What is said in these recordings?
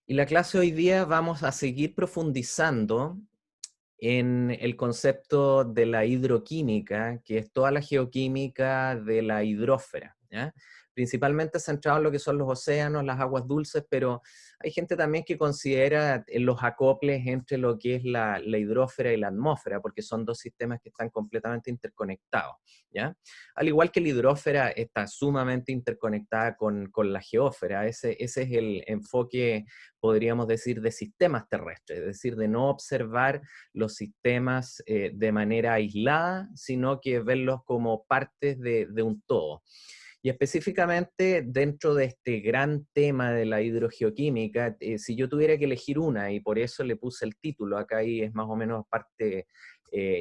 Y la clase hoy día vamos a seguir profundizando en el concepto de la hidroquímica, que es toda la geoquímica de la hidrósfera, ¿ya? Principalmente centrado en lo que son los océanos, las aguas dulces, pero hay gente también que considera los acoples entre lo que es la hidrósfera y la atmósfera, porque son dos sistemas que están completamente interconectados, ¿ya? Al igual que la hidrósfera está sumamente interconectada con la geósfera, ese es el enfoque, podríamos decir, de sistemas terrestres, es decir, de no observar los sistemas de manera aislada, sino que verlos como partes de un todo. Y específicamente dentro de este gran tema de la hidrogeoquímica, si yo tuviera que elegir una, y por eso le puse el título, acá ahí es más o menos parte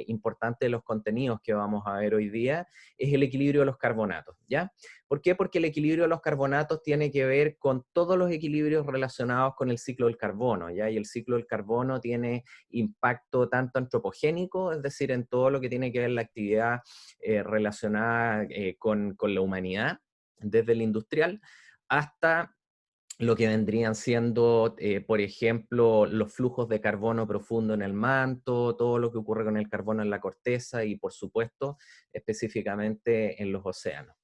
importante de los contenidos que vamos a ver hoy día, es el equilibrio de los carbonatos, ¿ya? ¿Por qué? Porque el equilibrio de los carbonatos tiene que ver con todos los equilibrios relacionados con el ciclo del carbono, ¿ya? Y el ciclo del carbono tiene impacto tanto antropogénico, es decir, en todo lo que tiene que ver la actividad relacionada con la humanidad, desde el industrial hasta lo que vendrían siendo, por ejemplo, los flujos de carbono profundo en el manto, todo lo que ocurre con el carbono en la corteza y, por supuesto, específicamente en los océanos.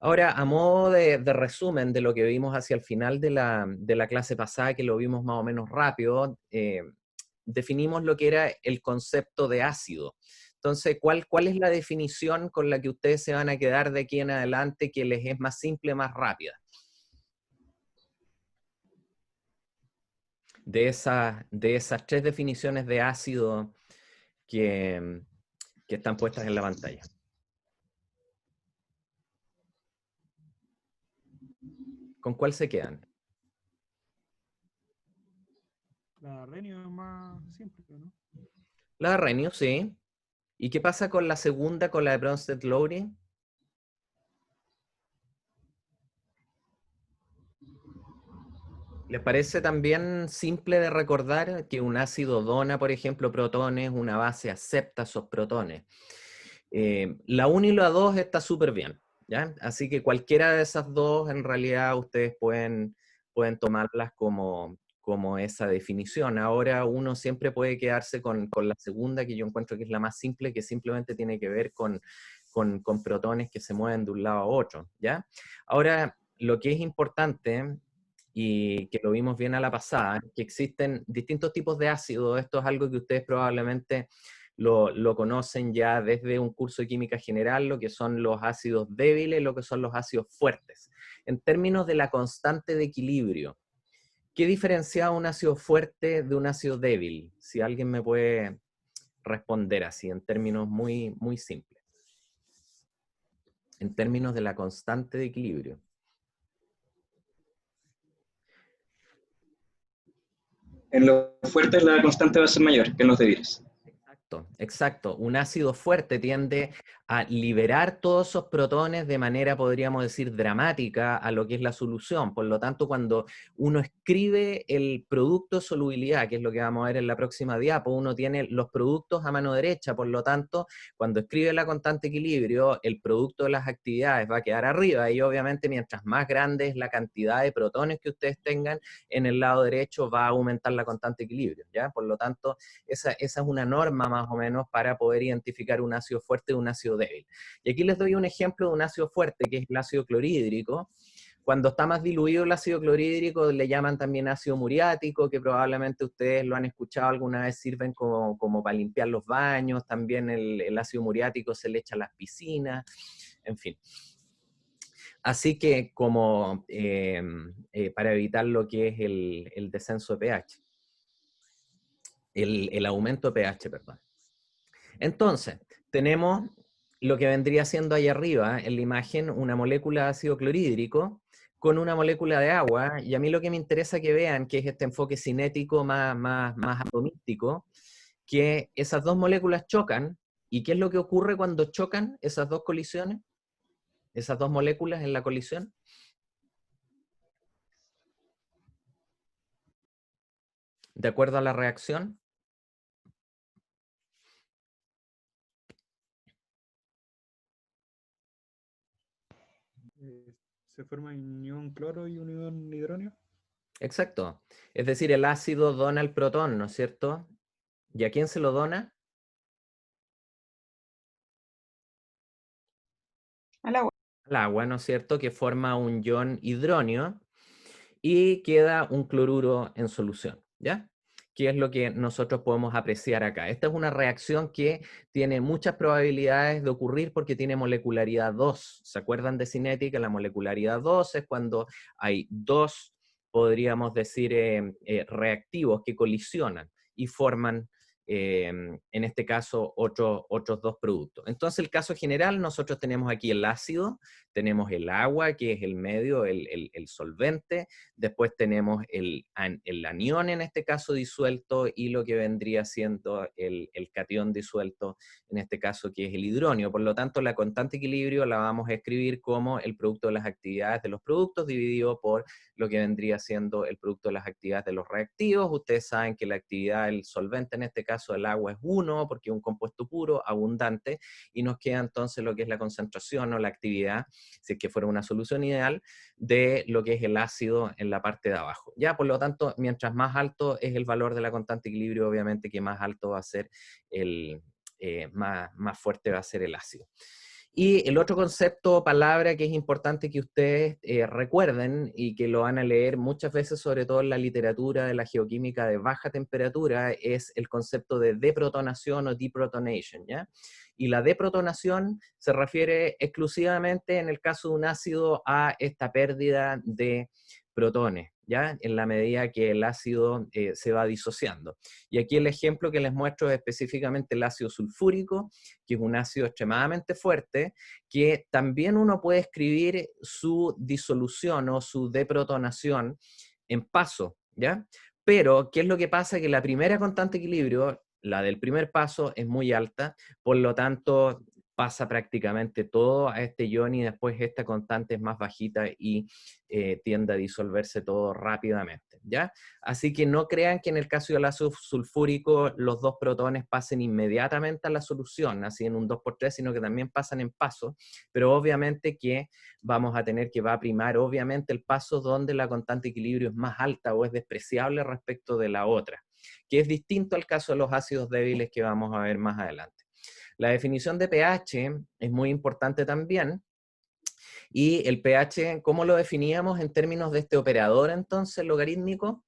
Ahora, a modo de resumen de lo que vimos hacia el final de la clase pasada, que lo vimos más o menos rápido, definimos lo que era el concepto de ácido. Entonces, ¿cuál es la definición con la que ustedes se van a quedar de aquí en adelante que les es más simple, más rápida? De esas tres definiciones de ácido que, que están puestas en la pantalla. ¿Con cuál se quedan? La Renio es más simple, ¿no? La de Renio, sí. ¿Y qué pasa con la segunda, con la de Bronsted-Lowry? ¿Les parece también simple de recordar que un ácido dona, por ejemplo, protones, una base acepta esos protones? La 1 y la 2 está súper bien, ¿ya? Así que cualquiera de esas dos, en realidad, ustedes pueden tomarlas como esa definición. Ahora uno siempre puede quedarse con la segunda, que yo encuentro que es la más simple, que simplemente tiene que ver con protones que se mueven de un lado a otro, ¿ya? Ahora, lo que es importante y que lo vimos bien a la pasada, que existen distintos tipos de ácidos. Esto es algo que ustedes probablemente lo conocen ya desde un curso de química general, lo que son los ácidos débiles, lo que son los ácidos fuertes. En términos de la constante de equilibrio, ¿qué diferencia un ácido fuerte de un ácido débil? Si alguien me puede responder así, en términos muy, muy simples. En términos de la constante de equilibrio. En los fuertes la constante va a ser mayor que en los débiles. Exacto, exacto. Un ácido fuerte tiende a liberar todos esos protones de manera, podríamos decir, dramática a lo que es la solución. Por lo tanto, cuando uno escribe el producto de solubilidad, que es lo que vamos a ver en la próxima diapo, uno tiene los productos a mano derecha. Por lo tanto, cuando escribe la constante equilibrio, el producto de las actividades va a quedar arriba y obviamente mientras más grande es la cantidad de protones que ustedes tengan, en el lado derecho va a aumentar la constante equilibrio, ¿ya? Por lo tanto, esa es una norma más o menos para poder identificar un ácido fuerte de un ácido débil. Y aquí les doy un ejemplo de un ácido fuerte, que es el ácido clorhídrico. Cuando está más diluido el ácido clorhídrico le llaman también ácido muriático, que probablemente ustedes lo han escuchado alguna vez, sirven como para limpiar los baños. También el ácido muriático se le echa a las piscinas, en fin. Así que como para evitar lo que es el descenso de pH, el aumento de pH, perdón. Entonces, tenemos lo que vendría siendo ahí arriba en la imagen una molécula de ácido clorhídrico con una molécula de agua, y a mí lo que me interesa que vean, que es este enfoque cinético más atomístico, que esas dos moléculas chocan. ¿Y qué es lo que ocurre cuando chocan esas dos colisiones? Esas dos moléculas en la colisión. De acuerdo a la reacción, Se forma unión cloro y unión hidróneo. Exacto. Es decir, el ácido dona el protón, ¿no es cierto? ¿Y a quién se lo dona? Al agua. Al agua, ¿no es cierto? Que forma un ion hidronio y queda un cloruro en solución, ¿ya? ¿Qué es lo que nosotros podemos apreciar acá? Esta es una reacción que tiene muchas probabilidades de ocurrir porque tiene molecularidad 2. ¿Se acuerdan de cinética? La molecularidad 2 es cuando hay dos, podríamos decir, reactivos que colisionan y forman, en este caso, otros dos productos. Entonces, el caso general, nosotros tenemos aquí el ácido, tenemos el agua, que es el medio, el solvente. Después tenemos el anión, en este caso disuelto, y lo que vendría siendo el catión disuelto, en este caso que es el hidronio. Por lo tanto, la constante equilibrio la vamos a escribir como el producto de las actividades de los productos dividido por lo que vendría siendo el producto de las actividades de los reactivos. Ustedes saben que la actividad del solvente, en este caso el agua, es 1 porque es un compuesto puro, abundante, y nos queda entonces lo que es la concentración o la actividad, si es que fuera una solución ideal, de lo que es el ácido en la parte de abajo. Ya, por lo tanto, mientras más alto es el valor de la constante de equilibrio, obviamente que más alto va a ser más fuerte va a ser el ácido. Y el otro concepto, palabra que es importante que ustedes recuerden y que lo van a leer muchas veces, sobre todo en la literatura de la geoquímica de baja temperatura, es el concepto de deprotonación o deprotonation, ¿ya? Y la deprotonación se refiere exclusivamente, en el caso de un ácido, a esta pérdida de protones, ¿ya? En la medida que el ácido se va disociando. Y aquí el ejemplo que les muestro es específicamente el ácido sulfúrico, que es un ácido extremadamente fuerte, que también uno puede escribir su disolución o su deprotonación en paso, ¿ya? Pero, ¿qué es lo que pasa? Que la primera constante de equilibrio, la del primer paso, es muy alta, por lo tanto pasa prácticamente todo a este ion y después esta constante es más bajita y tiende a disolverse todo rápidamente, ¿ya? Así que no crean que en el caso del ácido sulfúrico los dos protones pasen inmediatamente a la solución, así en un 2×3, sino que también pasan en paso, pero obviamente que vamos a tener que va a primar obviamente el paso donde la constante de equilibrio es más alta o es despreciable respecto de la otra, que es distinto al caso de los ácidos débiles que vamos a ver más adelante. La definición de pH es muy importante también, y el pH, ¿cómo lo definíamos en términos de este operador entonces logarítmico?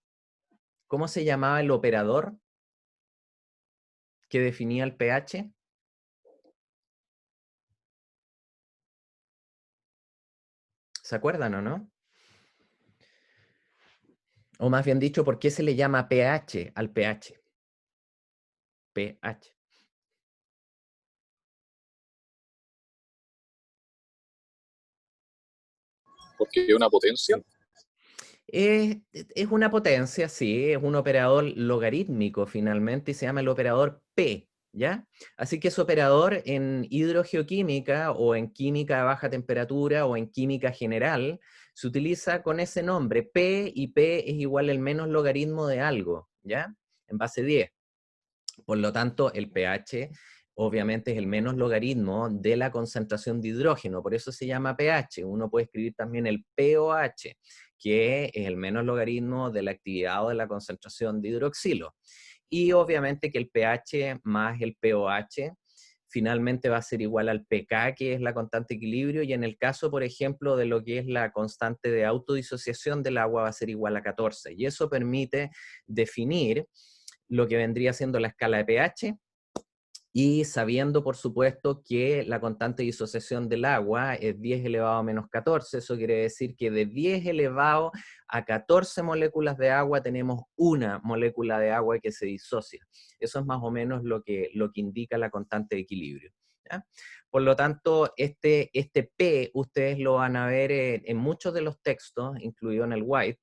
¿Cómo se llamaba el operador que definía el pH? ¿Se acuerdan o no? O más bien dicho, ¿por qué se le llama pH al pH? pH. Porque es una potencia. Es una potencia, sí, es un operador logarítmico finalmente y se llama el operador P, ¿ya? Así que ese operador en hidrogeoquímica o en química a baja temperatura o en química general se utiliza con ese nombre, P, y P es igual al menos logaritmo de algo, ¿ya? En base 10. Por lo tanto, el pH obviamente es el menos logaritmo de la concentración de hidrógeno, por eso se llama pH. Uno puede escribir también el pOH, que es el menos logaritmo de la actividad o de la concentración de hidroxilo. Y obviamente que el pH más el pOH finalmente va a ser igual al pK, que es la constante de equilibrio, y en el caso, por ejemplo, de lo que es la constante de autodisociación del agua va a ser igual a 14. Y eso permite definir lo que vendría siendo la escala de pH, y sabiendo, por supuesto, que la constante de disociación del agua es 10 elevado a menos 14, eso quiere decir que de 10 elevado a 14 moléculas de agua tenemos una molécula de agua que se disocia. Eso es más o menos lo que indica la constante de equilibrio, ¿ya? Por lo tanto, este P ustedes lo van a ver en muchos de los textos, incluido en el White,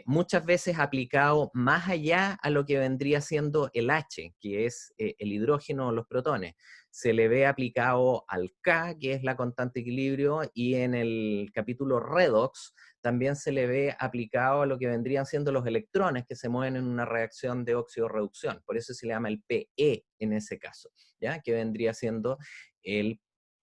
muchas veces aplicado más allá a lo que vendría siendo el H, que es el hidrógeno o los protones. Se le ve aplicado al K, que es la constante de equilibrio, y en el capítulo redox también se le ve aplicado a lo que vendrían siendo los electrones que se mueven en una reacción de óxido-reducción. Por eso se le llama el PE en ese caso, ¿ya? Que vendría siendo el,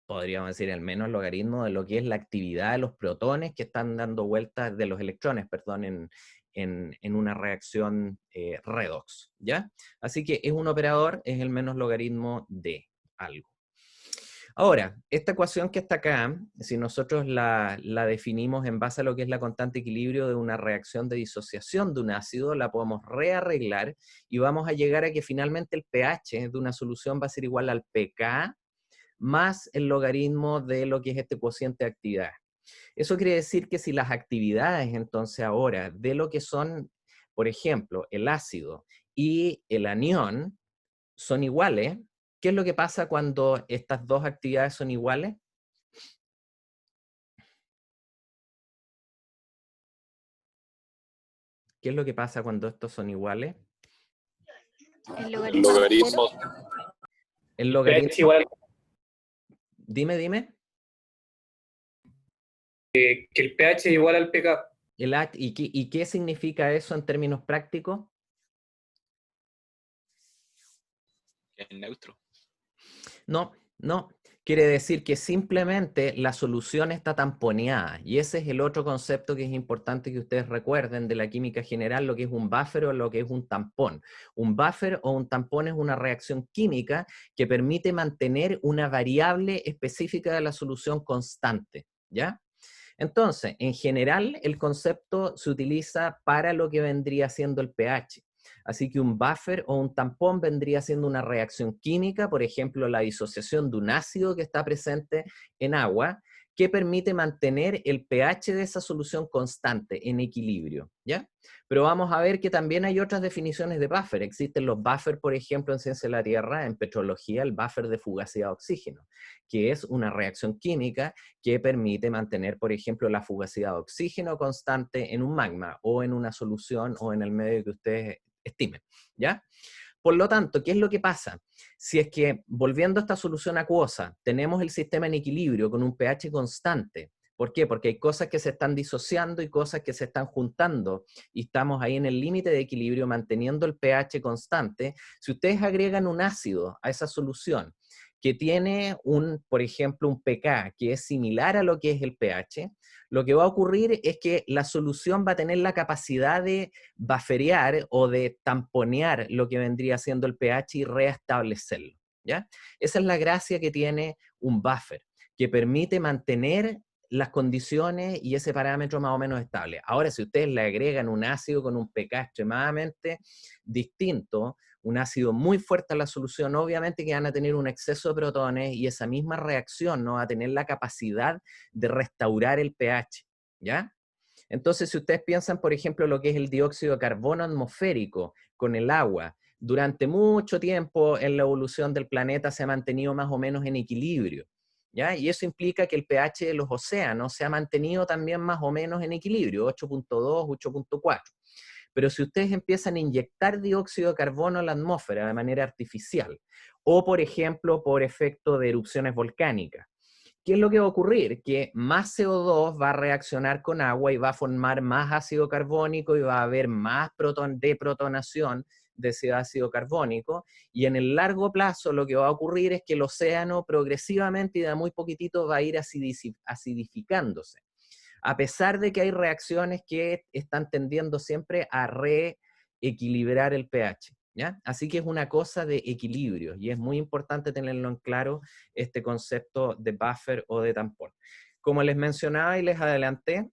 podríamos decir, el menos logaritmo de lo que es la actividad de los protones que están dando vueltas, de los electrones, perdón, en una reacción redox, ¿ya? Así que es un operador, es el menos logaritmo de algo. Ahora, esta ecuación que está acá, si nosotros la definimos en base a lo que es la constante de equilibrio de una reacción de disociación de un ácido, la podemos rearreglar y vamos a llegar a que finalmente el pH de una solución va a ser igual al pK más el logaritmo de lo que es este cociente de actividad. Eso quiere decir que si las actividades entonces ahora de lo que son, por ejemplo, el ácido y el anión son iguales, ¿qué es lo que pasa cuando estas dos actividades son iguales? ¿Qué es lo que pasa cuando estos son iguales? El El logaritmo. logaritmo, El pH logaritmo... igual Dime. que el pH igual al pK. ¿Y qué significa eso en términos prácticos? es neutro. No. Quiere decir que simplemente la solución está tamponeada. Y ese es el otro concepto que es importante que ustedes recuerden de la química general, lo que es un buffer o lo que es un tampón. Un buffer o un tampón es una reacción química que permite mantener una variable específica de la solución constante, ¿ya? Entonces, en general, el concepto se utiliza para lo que vendría siendo el pH. Así que un buffer o un tampón vendría siendo una reacción química, por ejemplo, la disociación de un ácido que está presente en agua, que permite mantener el pH de esa solución constante, en equilibrio, ¿ya? Pero vamos a ver que también hay otras definiciones de buffer. Existen los buffers, por ejemplo, en ciencia de la Tierra, en petrología, el buffer de fugacidad de oxígeno, que es una reacción química que permite mantener, por ejemplo, la fugacidad de oxígeno constante en un magma, o en una solución, o en el medio que ustedes estimen, ¿ya? Por lo tanto, ¿qué es lo que pasa? Si es que, volviendo a esta solución acuosa, tenemos el sistema en equilibrio con un pH constante. ¿Por qué? Porque hay cosas que se están disociando y cosas que se están juntando, y estamos ahí en el límite de equilibrio manteniendo el pH constante. Si ustedes agregan un ácido a esa solución que tiene por ejemplo, un pK que es similar a lo que es el pH, lo que va a ocurrir es que la solución va a tener la capacidad de bufferear o de tamponear lo que vendría siendo el pH y reestablecerlo, ¿ya? Esa es la gracia que tiene un buffer, que permite mantener las condiciones y ese parámetro más o menos estable. Ahora, si ustedes le agregan un ácido con un pK extremadamente distinto, un ácido muy fuerte a la solución, obviamente que van a tener un exceso de protones y esa misma reacción no va a tener la capacidad de restaurar el pH, ¿ya? Entonces, si ustedes piensan, por ejemplo, lo que es el dióxido de carbono atmosférico con el agua, durante mucho tiempo en la evolución del planeta se ha mantenido más o menos en equilibrio, ¿ya? Y eso implica que el pH de los océanos se ha mantenido también más o menos en equilibrio, 8.2, 8.4. Pero si ustedes empiezan a inyectar dióxido de carbono a la atmósfera de manera artificial, o por ejemplo por efecto de erupciones volcánicas, ¿qué es lo que va a ocurrir? Que más CO2 va a reaccionar con agua y va a formar más ácido carbónico y va a haber más deprotonación de ese ácido carbónico, y en el largo plazo lo que va a ocurrir es que el océano progresivamente y de a muy poquitito va a ir acidificándose, a pesar de que hay reacciones que están tendiendo siempre a reequilibrar el pH, ¿ya? Así que es una cosa de equilibrio y es muy importante tenerlo en claro, este concepto de buffer o de tampón. Como les mencionaba y les adelanté,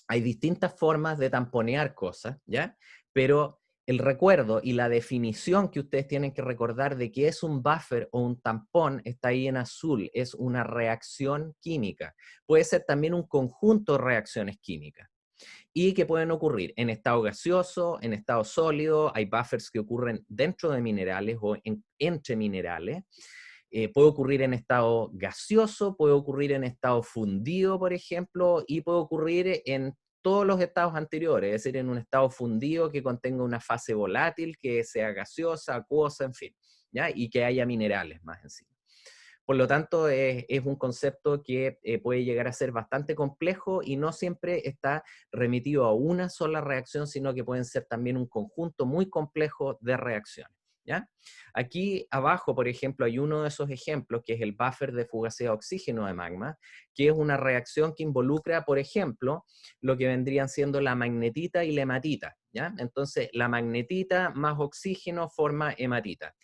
hay distintas formas de tamponear cosas, ¿ya? Pero el recuerdo y la definición que ustedes tienen que recordar de qué es un buffer o un tampón está ahí en azul, es una reacción química. Puede ser también un conjunto de reacciones químicas y que pueden ocurrir en estado gaseoso, en estado sólido. Hay buffers que ocurren dentro de minerales o entre minerales. Puede ocurrir en estado gaseoso, puede ocurrir en estado fundido, por ejemplo, y puede ocurrir en todos los estados anteriores, es decir, en un estado fundido que contenga una fase volátil, que sea gaseosa, acuosa, en fin, ¿ya? Y que haya minerales más encima. Por lo tanto, es un concepto que puede llegar a ser bastante complejo y no siempre está remitido a una sola reacción, sino que pueden ser también un conjunto muy complejo de reacciones. ¿ya? Aquí abajo, por ejemplo, hay uno de esos ejemplos, que es el buffer de fugacidad de oxígeno de magma, que es una reacción que involucra, por ejemplo, lo que vendrían siendo la magnetita y la hematita, ¿ya? Entonces, la magnetita más oxígeno forma hematita.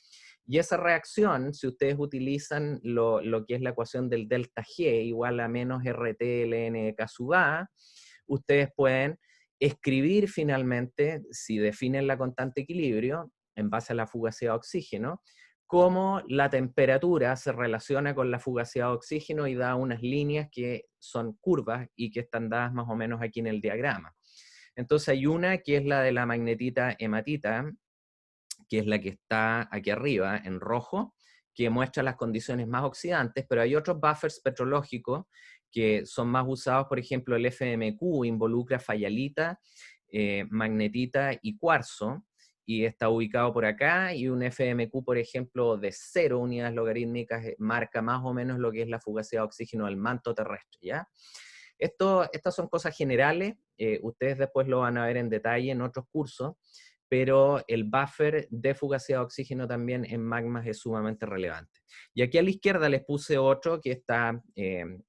Y esa reacción, si ustedes utilizan lo que es la ecuación del delta G igual a menos RT ln de K sub A, ustedes pueden escribir finalmente, si definen la constante equilibrio, en base a la fugacidad de oxígeno, cómo la temperatura se relaciona con la fugacidad de oxígeno y da unas líneas que son curvas y que están dadas más o menos aquí en el diagrama. Entonces hay una que es la de la magnetita hematita, que es la que está aquí arriba en rojo, que muestra las condiciones más oxidantes, pero hay otros buffers petrológicos que son más usados, por ejemplo, el FMQ involucra fayalita, magnetita y cuarzo, y está ubicado por acá, y un FMQ, por ejemplo, de 0 unidades logarítmicas marca más o menos lo que es la fugacidad de oxígeno del manto terrestre, ¿ya? Estas son cosas generales, ustedes después lo van a ver en detalle en otros cursos, pero el buffer de fugacidad de oxígeno también en magmas es sumamente relevante. Y aquí a la izquierda les puse otro que está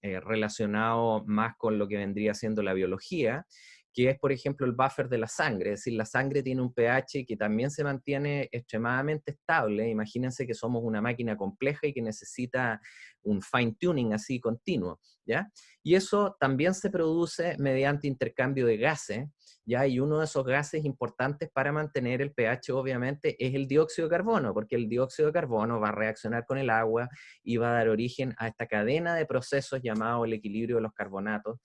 relacionado más con lo que vendría siendo la biología, que es, por ejemplo, el buffer de la sangre. Es decir, la sangre tiene un pH que también se mantiene extremadamente estable. Imagínense que somos una máquina compleja y que necesita un fine tuning así continuo, ¿ya? Y eso también se produce mediante intercambio de gases, ¿ya? Y uno de esos gases importantes para mantener el pH, obviamente, es el dióxido de carbono, porque el dióxido de carbono va a reaccionar con el agua y va a dar origen a esta cadena de procesos llamado el equilibrio de los carbonatos,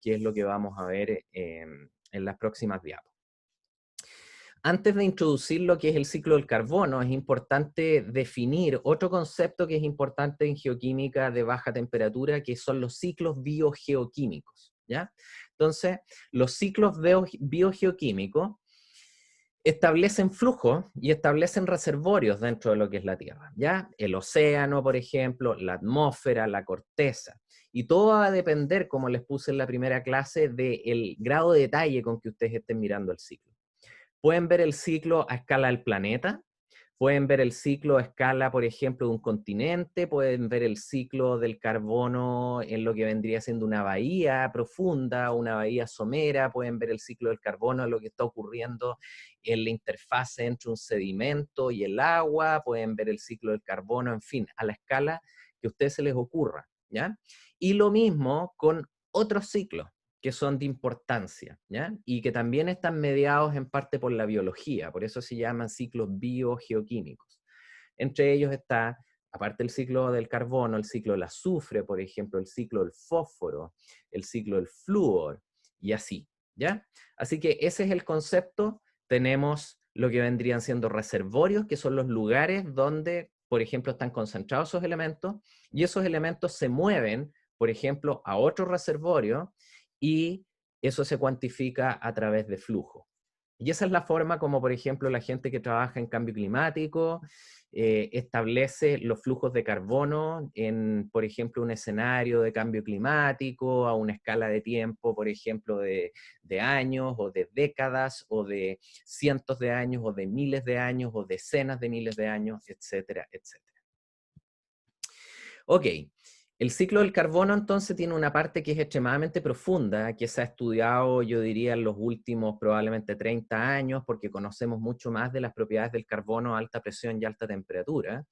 que es lo que vamos a ver en las próximas diapos. Antes de introducir lo que es el ciclo del carbono, es importante definir otro concepto que es importante en geoquímica de baja temperatura, que son los ciclos biogeoquímicos, ¿ya? Entonces, los ciclos biogeoquímicos establecen flujos y establecen reservorios dentro de lo que es la Tierra, ¿ya? El océano, por ejemplo, la atmósfera, la corteza. Y todo va a depender, como les puse en la primera clase, del grado de detalle con que ustedes estén mirando el ciclo. Pueden ver el ciclo a escala del planeta, pueden ver el ciclo a escala, por ejemplo, de un continente, pueden ver el ciclo del carbono en lo que vendría siendo una bahía profunda, una bahía somera, pueden ver el ciclo del carbono en lo que está ocurriendo en la interfase entre un sedimento y el agua, pueden ver el ciclo del carbono, en fin, a la escala que a ustedes se les ocurra, ¿ya? Y lo mismo con otros ciclos que son de importancia, ¿ya? Y que también están mediados en parte por la biología, por eso se llaman ciclos biogeoquímicos. Entre ellos está, aparte del ciclo del carbono, el ciclo del azufre, por ejemplo, el ciclo del fósforo, el ciclo del flúor, y así, ¿ya? Así que ese es el concepto. Tenemos lo que vendrían siendo reservorios, que son los lugares donde, por ejemplo, están concentrados esos elementos, y esos elementos se mueven, por ejemplo, a otro reservorio, y eso se cuantifica a través de flujo. Y esa es la forma como, por ejemplo, la gente que trabaja en cambio climático establece los flujos de carbono en, por ejemplo, un escenario de cambio climático a una escala de tiempo, por ejemplo, de años o de décadas o de cientos de años o de miles de años o decenas de miles de años, etcétera, etcétera. Ok. El ciclo del carbono entonces tiene una parte que es extremadamente profunda, que se ha estudiado, yo diría, en los últimos probablemente 30 años, porque conocemos mucho más de las propiedades del carbono a alta presión y alta temperatura.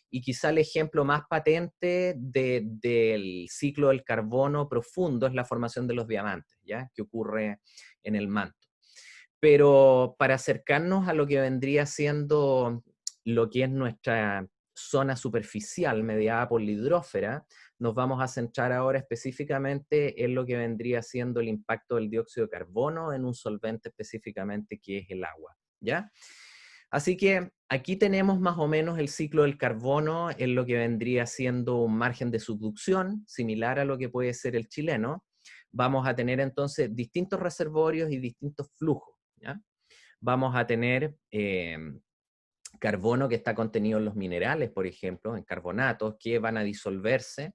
Y quizá el ejemplo más patente del ciclo del carbono profundo es la formación de los diamantes, ¿ya? Que ocurre en el manto. Pero para acercarnos a lo que vendría siendo lo que es nuestra zona superficial mediada por la hidrósfera, nos vamos a centrar ahora específicamente en lo que vendría siendo el impacto del dióxido de carbono en un solvente específicamente que es el agua, ¿ya? Así que aquí tenemos más o menos el ciclo del carbono en lo que vendría siendo un margen de subducción, similar a lo que puede ser el chileno. Vamos a tener entonces distintos reservorios y distintos flujos, ¿ya? Vamos a tener carbono que está contenido en los minerales, por ejemplo, en carbonatos que van a disolverse.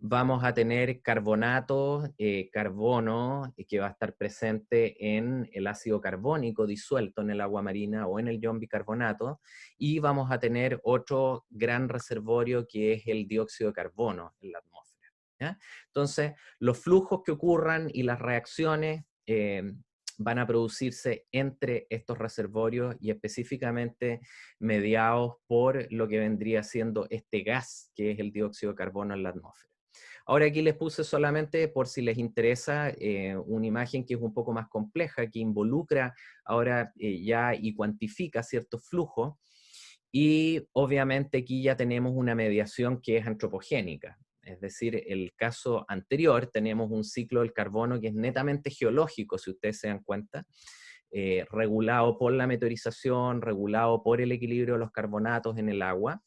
vamos a tener carbonato, carbono, que va a estar presente en el ácido carbónico disuelto en el agua marina o en el ion bicarbonato, y vamos a tener otro gran reservorio que es el dióxido de carbono en la atmósfera, ¿ya? Entonces, los flujos que ocurran y las reacciones van a producirse entre estos reservorios y específicamente mediados por lo que vendría siendo este gas que es el dióxido de carbono en la atmósfera. Ahora aquí les puse solamente, por si les interesa, una imagen que es un poco más compleja, que involucra ahora ya y cuantifica ciertos flujos, y obviamente aquí ya tenemos una mediación que es antropogénica. Es decir, el caso anterior tenemos un ciclo del carbono que es netamente geológico, si ustedes se dan cuenta, regulado por la meteorización, regulado por el equilibrio de los carbonatos en el agua,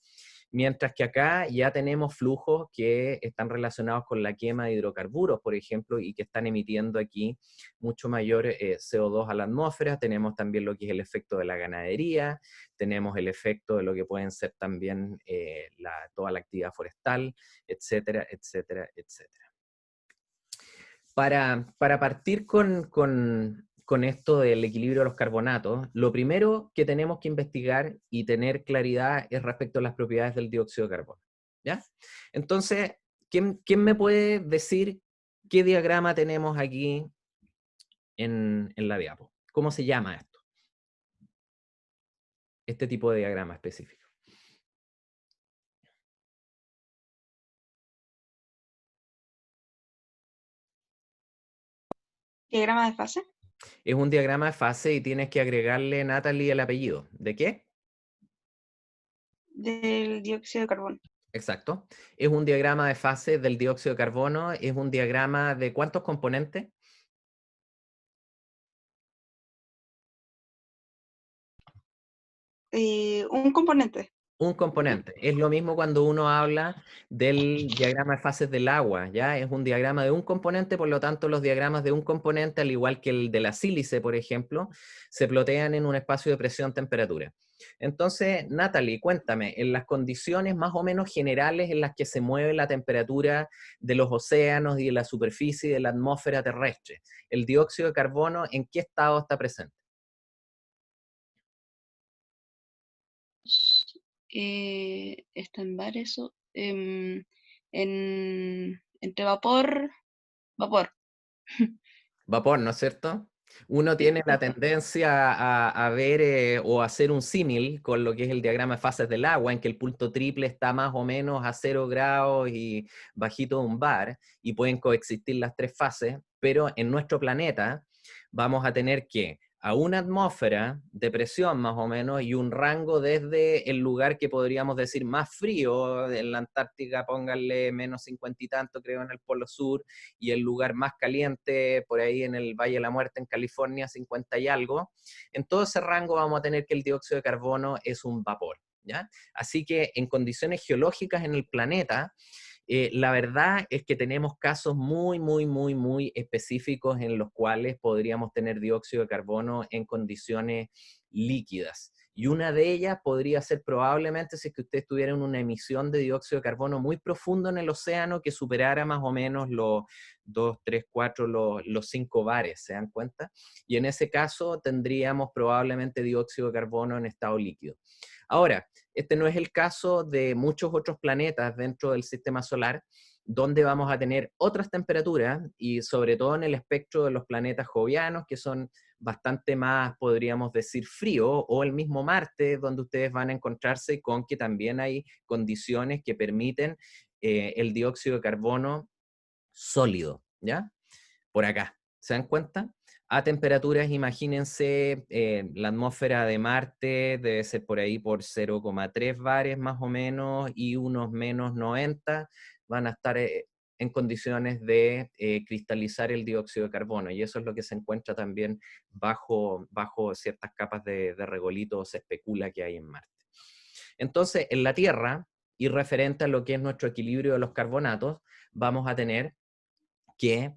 mientras que acá ya tenemos flujos que están relacionados con la quema de hidrocarburos, por ejemplo, y que están emitiendo aquí mucho mayor CO2 a la atmósfera. Tenemos también lo que es el efecto de la ganadería, tenemos el efecto de lo que pueden ser también toda la actividad forestal, etcétera, etcétera, etcétera. Para partir con esto del equilibrio de los carbonatos, lo primero que tenemos que investigar y tener claridad es respecto a las propiedades del dióxido de carbono, ¿ya? Entonces, ¿quién me puede decir qué diagrama tenemos aquí en la diapo? ¿Cómo se llama esto? Este tipo de diagrama específico. ¿Diagrama de fase? Es un diagrama de fase y tienes que agregarle, Natalie, el apellido. ¿De qué? Del dióxido de carbono. Exacto. Es un diagrama de fase del dióxido de carbono. Es un diagrama de ¿cuántos componentes? Un componente. Un componente. Es lo mismo cuando uno habla del diagrama de fases del agua, ¿ya? Es un diagrama de un componente, por lo tanto los diagramas de un componente, al igual que el de la sílice, por ejemplo, se plotean en un espacio de presión-temperatura. Entonces, Natalie, cuéntame, en las condiciones más o menos generales en las que se mueve la temperatura de los océanos y de la superficie de la atmósfera terrestre, ¿el dióxido de carbono en qué estado está presente? Está en bares, entre vapor. Vapor, ¿no es cierto? Uno tiene la tendencia a ver o hacer un símil con lo que es el diagrama de fases del agua, en que el punto triple está más o menos a 0 grados y bajito de un bar, y pueden coexistir las tres fases, pero en nuestro planeta vamos a tener que a una atmósfera de presión más o menos y un rango desde el lugar que podríamos decir más frío, en la Antártica pónganle menos 50 y tanto creo en el Polo Sur, y el lugar más caliente por ahí en el Valle de la Muerte en California 50 y algo. En todo ese rango vamos a tener que el dióxido de carbono es un vapor, ¿ya? Así que en condiciones geológicas en el planeta, la verdad es que tenemos casos muy específicos en los cuales podríamos tener dióxido de carbono en condiciones líquidas. Y una de ellas podría ser probablemente si es que ustedes tuvieran una emisión de dióxido de carbono muy profundo en el océano que superara más o menos los 2, 3, 4, los 5 bares, ¿se dan cuenta? Y en ese caso tendríamos probablemente dióxido de carbono en estado líquido. Ahora, este no es el caso de muchos otros planetas dentro del sistema solar, donde vamos a tener otras temperaturas, y sobre todo en el espectro de los planetas jovianos, que son bastante más, podríamos decir, frío, o el mismo Marte, donde ustedes van a encontrarse con que también hay condiciones que permiten el dióxido de carbono sólido, ¿ya? Por acá, ¿se dan cuenta? A temperaturas, imagínense, la atmósfera de Marte debe ser por ahí por 0,3 bares más o menos, y unos menos 90 van a estar en condiciones de cristalizar el dióxido de carbono, y eso es lo que se encuentra también bajo ciertas capas de regolito, se especula que hay en Marte. Entonces, en la Tierra, y referente a lo que es nuestro equilibrio de los carbonatos, vamos a tener que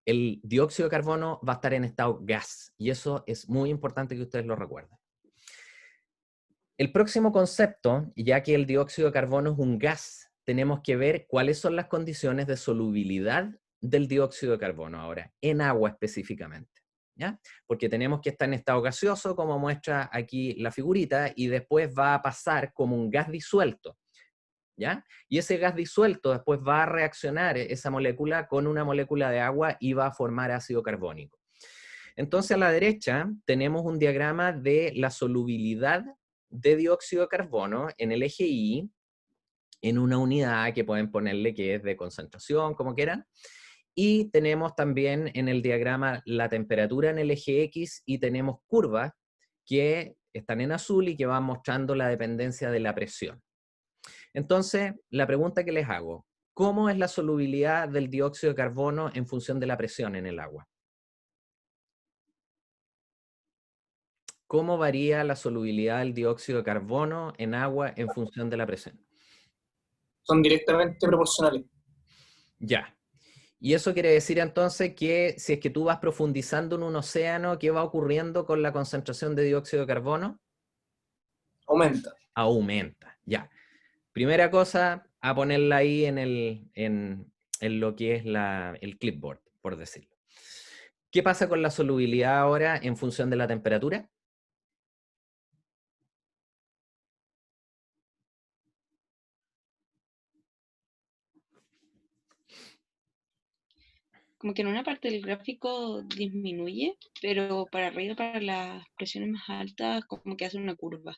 el dióxido de carbono va a estar en estado gas, y eso es muy importante que ustedes lo recuerden. El próximo concepto, ya que el dióxido de carbono es un gas, tenemos que ver cuáles son las condiciones de solubilidad del dióxido de carbono ahora, en agua específicamente, ¿ya? Porque tenemos que estar en estado gaseoso, como muestra aquí la figurita, y después va a pasar como un gas disuelto, ¿ya? Y ese gas disuelto después va a reaccionar esa molécula con una molécula de agua y va a formar ácido carbónico. Entonces a la derecha tenemos un diagrama de la solubilidad de dióxido de carbono en el eje Y, en una unidad que pueden ponerle que es de concentración, como quieran. Y tenemos también en el diagrama la temperatura en el eje X y tenemos curvas que están en azul y que van mostrando la dependencia de la presión. Entonces, la pregunta que les hago, ¿cómo es la solubilidad del dióxido de carbono en función de la presión en el agua? ¿Cómo varía la solubilidad del dióxido de carbono en agua en función de la presión? Son directamente proporcionales. Ya. Y eso quiere decir entonces que si es que tú vas profundizando en un océano, ¿qué va ocurriendo con la concentración de dióxido de carbono? Aumenta. Aumenta, ya. Primera cosa, a ponerla ahí en lo que es el clipboard, por decirlo. ¿Qué pasa con la solubilidad ahora en función de la temperatura? Como que en una parte del gráfico disminuye, pero para arriba, para las presiones más altas, como que hace una curva.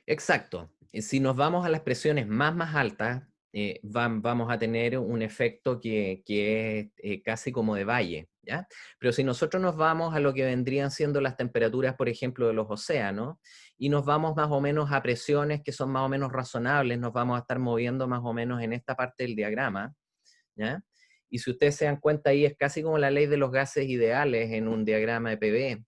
Exacto. Si nos vamos a las presiones más altas, vamos a tener un efecto que es casi como de valle, ¿ya? Pero si nosotros nos vamos a lo que vendrían siendo las temperaturas, por ejemplo, de los océanos, y nos vamos más o menos a presiones que son más o menos razonables, nos vamos a estar moviendo más o menos en esta parte del diagrama, ¿ya? Y si ustedes se dan cuenta ahí, es casi como la ley de los gases ideales en un diagrama de PV.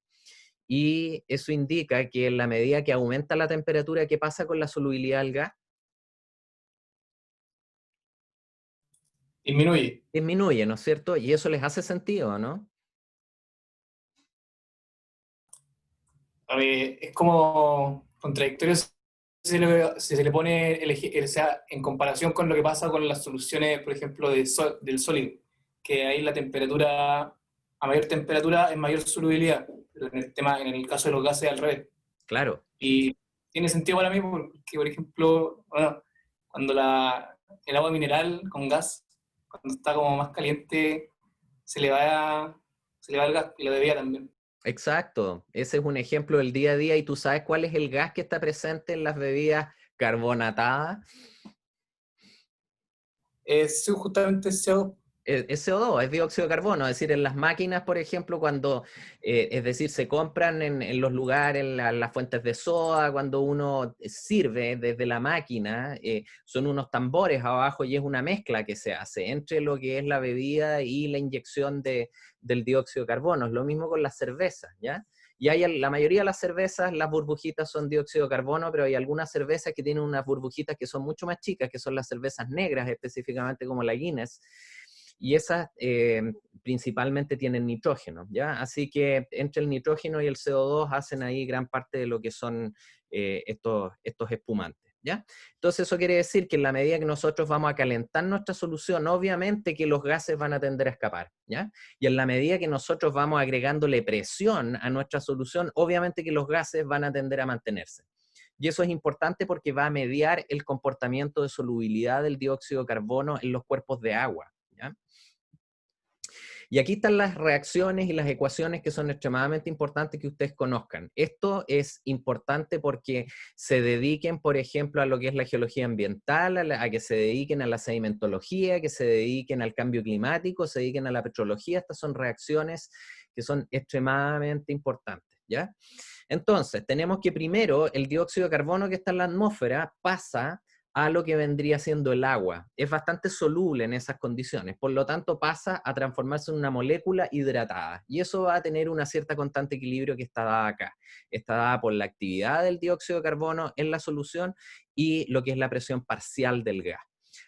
Y eso indica que en la medida que aumenta la temperatura, ¿qué pasa con la solubilidad del gas? Disminuye. Disminuye, ¿no es cierto? Y eso les hace sentido, ¿no? A ver, es como contradictorio si se le pone o sea, en comparación con lo que pasa con las soluciones, por ejemplo, del sólido, que ahí la temperatura, a mayor temperatura es mayor solubilidad, pero en el caso de los gases al revés. Claro. Y tiene sentido para mí porque, por ejemplo, bueno, cuando el agua mineral con gas, cuando está como más caliente, se le va el gas y la bebida también. Exacto. Ese es un ejemplo del día a día. ¿Y tú sabes cuál es el gas que está presente en las bebidas carbonatadas? Es justamente CO2. Es CO2, es dióxido de carbono, es decir, en las máquinas, por ejemplo, cuando, es decir, se compran en los lugares, en las fuentes de soda, cuando uno sirve desde la máquina, son unos tambores abajo y es una mezcla que se hace entre lo que es la bebida y la inyección del dióxido de carbono. Es lo mismo con las cervezas, ¿ya? Y la mayoría de las cervezas, las burbujitas son dióxido de carbono, pero hay algunas cervezas que tienen unas burbujitas que son mucho más chicas, que son las cervezas negras, específicamente como la Guinness, y esas principalmente tienen nitrógeno, ¿ya? Así que entre el nitrógeno y el CO2 hacen ahí gran parte de lo que son estos espumantes, ¿ya? Entonces eso quiere decir que en la medida que nosotros vamos a calentar nuestra solución, obviamente que los gases van a tender a escapar, ¿ya? Y en la medida que nosotros vamos agregándole presión a nuestra solución, obviamente que los gases van a tender a mantenerse. Y eso es importante porque va a mediar el comportamiento de solubilidad del dióxido de carbono en los cuerpos de agua, ¿ya? Y aquí están las reacciones y las ecuaciones que son extremadamente importantes que ustedes conozcan. Esto es importante porque se dediquen, por ejemplo, a lo que es la geología ambiental, a que se dediquen a la sedimentología, que se dediquen al cambio climático, se dediquen a la petrología. Estas son reacciones que son extremadamente importantes, ¿ya? Entonces, tenemos que primero el dióxido de carbono que está en la atmósfera pasa a lo que vendría siendo el agua. Es bastante soluble en esas condiciones, por lo tanto pasa a transformarse en una molécula hidratada. Y eso va a tener una cierta constante de equilibrio que está dada acá. Está dada por la actividad del dióxido de carbono en la solución y lo que es la presión parcial del gas.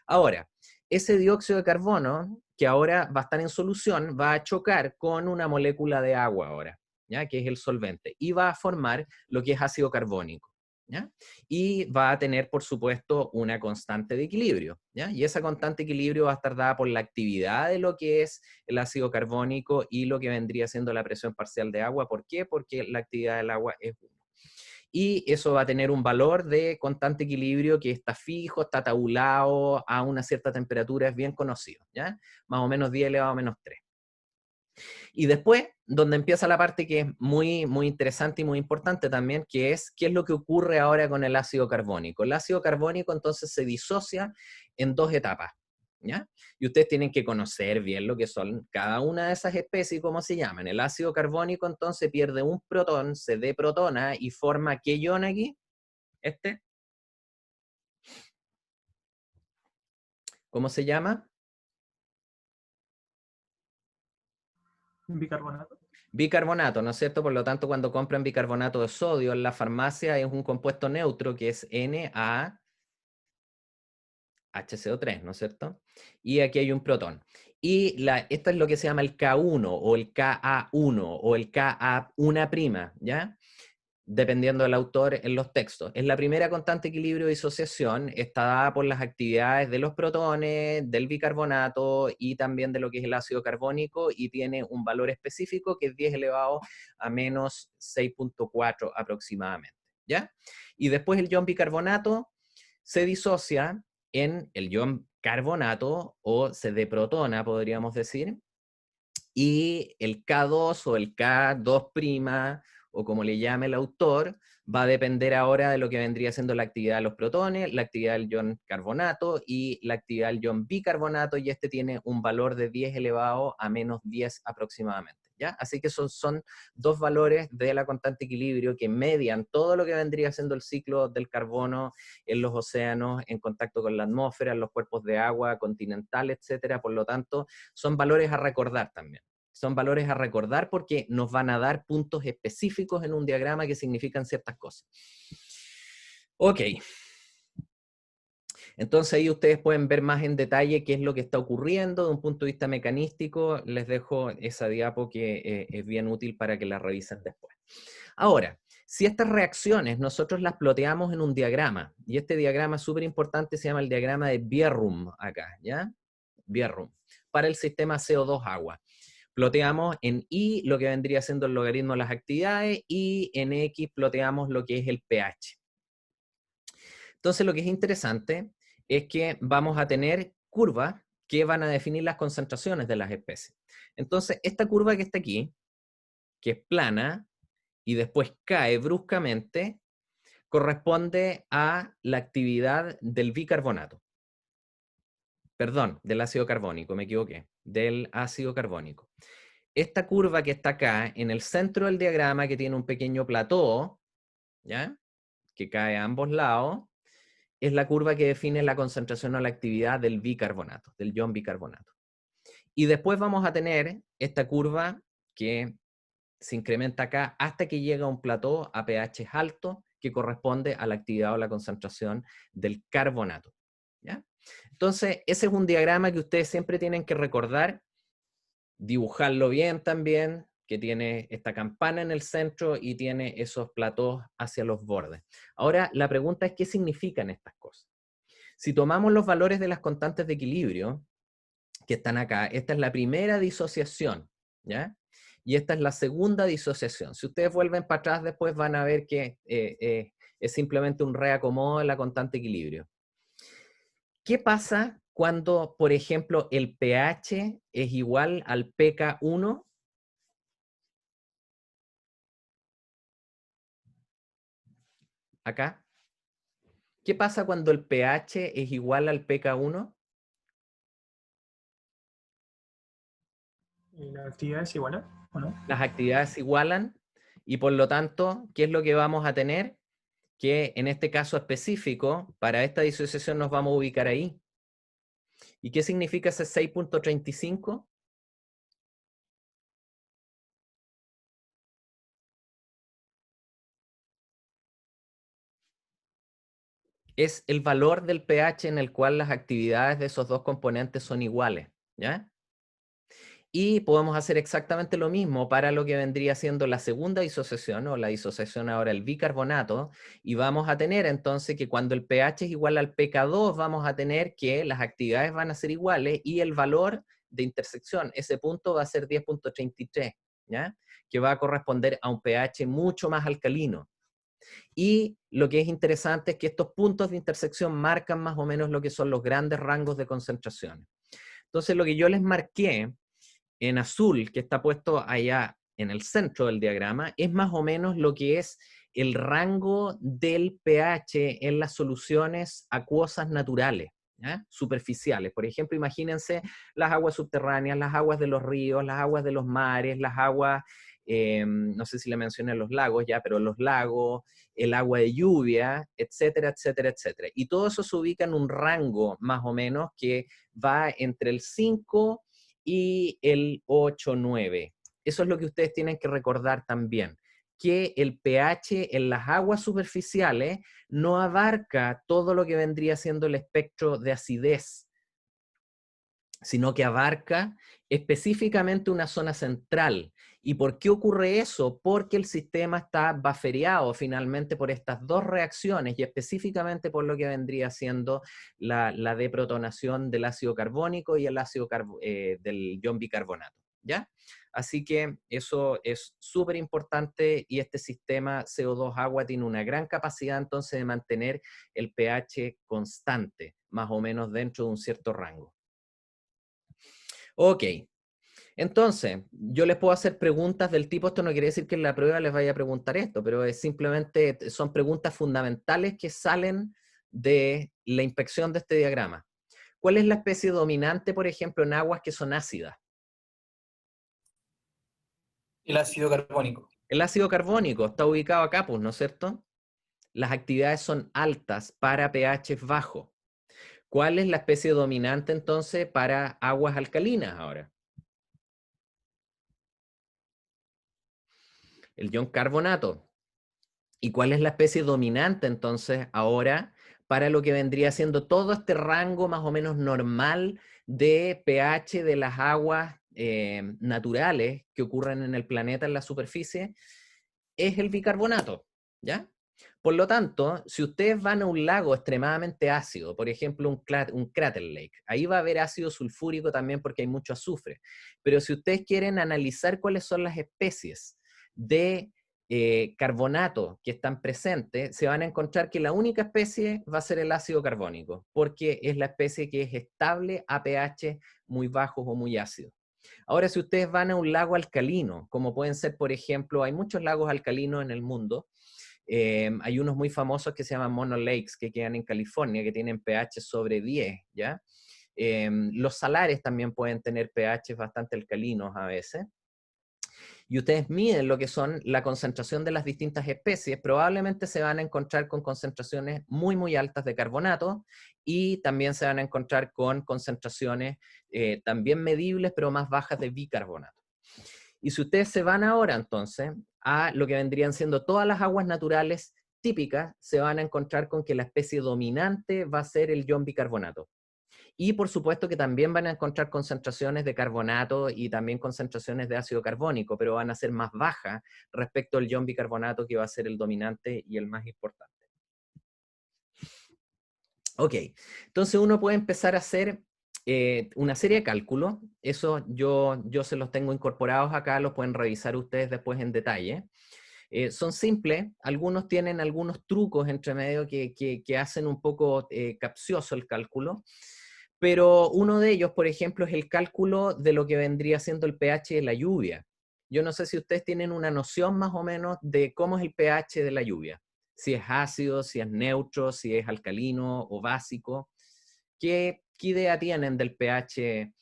Ahora, ese dióxido de carbono, que ahora va a estar en solución, va a chocar con una molécula de agua ahora, ¿ya? Que es el solvente, y va a formar lo que es ácido carbónico. ¿ya? Y va a tener, por supuesto, una constante de equilibrio, ¿ya? Y esa constante de equilibrio va a estar dada por la actividad de lo que es el ácido carbónico y lo que vendría siendo la presión parcial de agua. ¿Por qué? Porque la actividad del agua es 1. Y eso va a tener un valor de constante equilibrio que está fijo, está tabulado a una cierta temperatura, es bien conocido, ¿ya? Más o menos 10 elevado a menos 3. Y después, donde empieza la parte que es muy, muy interesante y muy importante también, que es qué es lo que ocurre ahora con el ácido carbónico. El ácido carbónico entonces se disocia en 2 etapas, ¿ya? Y ustedes tienen que conocer bien lo que son cada una de esas especies y cómo se llaman. El ácido carbónico entonces pierde un protón, se deprotona y forma ¿qué ion aquí? ¿Cómo se llama? Bicarbonato. Bicarbonato, ¿no es cierto? Por lo tanto, cuando compran bicarbonato de sodio en la farmacia es un compuesto neutro que es NaHCO3, ¿no es cierto? Y aquí hay un protón. Y esto es lo que se llama el K1 o el Ka1 o el Ka1', ¿ya? Dependiendo del autor en los textos. Es la primera constante de equilibrio de disociación, está dada por las actividades de los protones, del bicarbonato y también de lo que es el ácido carbónico y tiene un valor específico que es 10 elevado a menos 6.4 aproximadamente, ¿ya? Y después el ion bicarbonato se disocia en el ion carbonato o se deprotona, podríamos decir, y el K2 o el K2', o como le llame el autor, va a depender ahora de lo que vendría siendo la actividad de los protones, la actividad del ion carbonato y la actividad del ion bicarbonato, y este tiene un valor de 10 elevado a menos 10 aproximadamente, ¿ya? Así que son 2 valores de la constante equilibrio que median todo lo que vendría siendo el ciclo del carbono en los océanos, en contacto con la atmósfera, en los cuerpos de agua continental, etcétera. Por lo tanto, son valores a recordar también. Son valores a recordar porque nos van a dar puntos específicos en un diagrama que significan ciertas cosas. Ok. Entonces ahí ustedes pueden ver más en detalle qué es lo que está ocurriendo de un punto de vista mecanístico. Les dejo esa diapo que es bien útil para que la revisen después. Ahora, si estas reacciones nosotros las ploteamos en un diagrama, y este diagrama súper importante se llama el diagrama de Bjerrum acá, ¿ya? Bjerrum, para el sistema CO2 agua. Ploteamos en Y lo que vendría siendo el logaritmo de las actividades y en X ploteamos lo que es el pH. Entonces lo que es interesante es que vamos a tener curvas que van a definir las concentraciones de las especies. Entonces esta curva que está aquí, que es plana y después cae bruscamente, corresponde a la actividad del bicarbonato. Perdón, del ácido carbónico, me equivoqué, del ácido carbónico. Esta curva que está acá, en el centro del diagrama, que tiene un pequeño plató, ¿ya? Que cae a ambos lados, es la curva que define la concentración o la actividad del bicarbonato, del ion bicarbonato. Y después vamos a tener esta curva que se incrementa acá hasta que llega a un plató a pH alto que corresponde a la actividad o la concentración del carbonato, ¿ya? Entonces, ese es un diagrama que ustedes siempre tienen que recordar, dibujarlo bien también, que tiene esta campana en el centro y tiene esos platós hacia los bordes. Ahora, la pregunta es, ¿qué significan estas cosas? Si tomamos los valores de las constantes de equilibrio, que están acá, esta es la primera disociación, ¿ya? Y esta es la segunda disociación. Si ustedes vuelven para atrás después van a ver que es simplemente un reacomodo de la constante de equilibrio. ¿Qué pasa cuando, por ejemplo, el pH es igual al pK1? Acá. ¿Qué pasa cuando el pH es igual al pK1? ¿Y la actividad es igual, o no? Las actividades se igualan y por lo tanto, ¿qué es lo que vamos a tener? Que en este caso específico, para esta disociación nos vamos a ubicar ahí. ¿Y qué significa ese 6.35? Es el valor del pH en el cual las actividades de esos dos componentes son iguales, ¿ya? Y podemos hacer exactamente lo mismo para lo que vendría siendo la segunda disociación, o la disociación ahora el bicarbonato, y vamos a tener entonces que cuando el pH es igual al pK2, vamos a tener que las actividades van a ser iguales y el valor de intersección, ese punto va a ser 10.33, ¿ya? Que va a corresponder a un pH mucho más alcalino. Y lo que es interesante es que estos puntos de intersección marcan más o menos lo que son los grandes rangos de concentraciones. Entonces lo que yo les marqué en azul, que está puesto allá en el centro del diagrama, es más o menos lo que es el rango del pH en las soluciones acuosas naturales, ¿ya? Superficiales. Por ejemplo, imagínense las aguas subterráneas, las aguas de los ríos, las aguas de los mares, las aguas, no sé si le mencioné los lagos ya, pero los lagos, el agua de lluvia, etcétera, etcétera, etcétera. Y todo eso se ubica en un rango más o menos que va entre el 5 y el 8-9. Eso es lo que ustedes tienen que recordar también, que el pH en las aguas superficiales no abarca todo lo que vendría siendo el espectro de acidez, sino que abarca específicamente una zona central. ¿Y por qué ocurre eso? Porque el sistema está buffereado finalmente por estas dos reacciones y específicamente por lo que vendría siendo la deprotonación del ácido carbónico y el ácido del ion bicarbonato, ¿ya? Así que eso es súper importante y este sistema CO2 agua tiene una gran capacidad entonces de mantener el pH constante, más o menos dentro de un cierto rango. Ok, entonces, yo les puedo hacer preguntas del tipo, esto no quiere decir que en la prueba les vaya a preguntar esto, pero es simplemente, son preguntas fundamentales que salen de la inspección de este diagrama. ¿Cuál es la especie dominante, por ejemplo, en aguas que son ácidas? El ácido carbónico. El ácido carbónico está ubicado acá, pues, ¿no es cierto? Las actividades son altas para pH bajos. ¿Cuál es la especie dominante entonces para aguas alcalinas ahora? El ion carbonato. ¿Y cuál es la especie dominante entonces ahora para lo que vendría siendo todo este rango más o menos normal de pH de las aguas naturales que ocurren en el planeta en la superficie? Es el bicarbonato, ¿ya? Por lo tanto, si ustedes van a un lago extremadamente ácido, por ejemplo un crater lake, ahí va a haber ácido sulfúrico también porque hay mucho azufre. Pero si ustedes quieren analizar cuáles son las especies de carbonato que están presentes, se van a encontrar que la única especie va a ser el ácido carbónico, porque es la especie que es estable a pH muy bajos o muy ácidos. Ahora, si ustedes van a un lago alcalino, como pueden ser, por ejemplo, hay muchos lagos alcalinos en el mundo, hay unos muy famosos que se llaman Mono Lakes, que quedan en California, que tienen pH sobre 10, ¿ya? Los salares también pueden tener pH bastante alcalinos a veces. Y ustedes miden lo que son la concentración de las distintas especies, probablemente se van a encontrar con concentraciones muy, muy altas de carbonato y también se van a encontrar con concentraciones también medibles, pero más bajas de bicarbonato. Y si ustedes se van ahora entonces a lo que vendrían siendo todas las aguas naturales típicas, se van a encontrar con que la especie dominante va a ser el ion bicarbonato. Y por supuesto que también van a encontrar concentraciones de carbonato y también concentraciones de ácido carbónico, pero van a ser más bajas respecto al ion bicarbonato, que va a ser el dominante y el más importante. Ok, entonces uno puede empezar a hacer una serie de cálculos. Eso yo se los tengo incorporados acá, los pueden revisar ustedes después en detalle. Son simples, algunos tienen algunos trucos entre medio que hacen un poco capcioso el cálculo. Pero uno de ellos, por ejemplo, es el cálculo de lo que vendría siendo el pH de la lluvia. Yo no sé si ustedes tienen una noción más o menos de cómo es el pH de la lluvia. Si es ácido, si es neutro, si es alcalino o básico. ¿Qué idea tienen del pH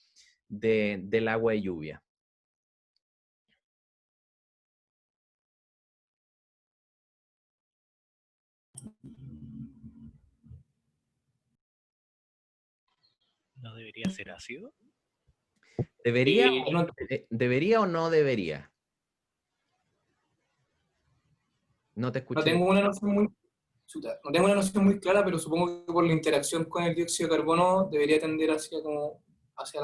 del agua de lluvia? ¿No debería ser ácido? ¿Debería, No, ¿Debería o no debería? No te escuché. no tengo una noción muy, no tengo una noción muy clara, pero supongo que por la interacción con el dióxido de carbono debería tender hacia, como, hacia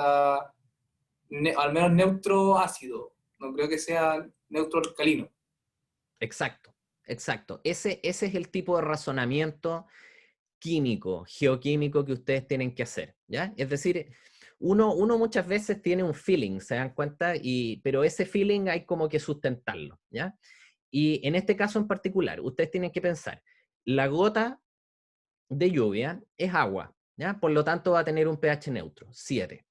al menos neutro ácido. No creo que sea neutro alcalino. Exacto, exacto. Ese es el tipo de razonamiento químico, geoquímico que ustedes tienen que hacer, ¿ya? Es decir, uno muchas veces tiene un feeling, ¿se dan cuenta? Pero ese feeling hay como que sustentarlo, ¿ya? Y en este caso en particular, ustedes tienen que pensar, la gota de lluvia es agua, ¿ya? Por lo tanto va a tener un pH neutro, 7.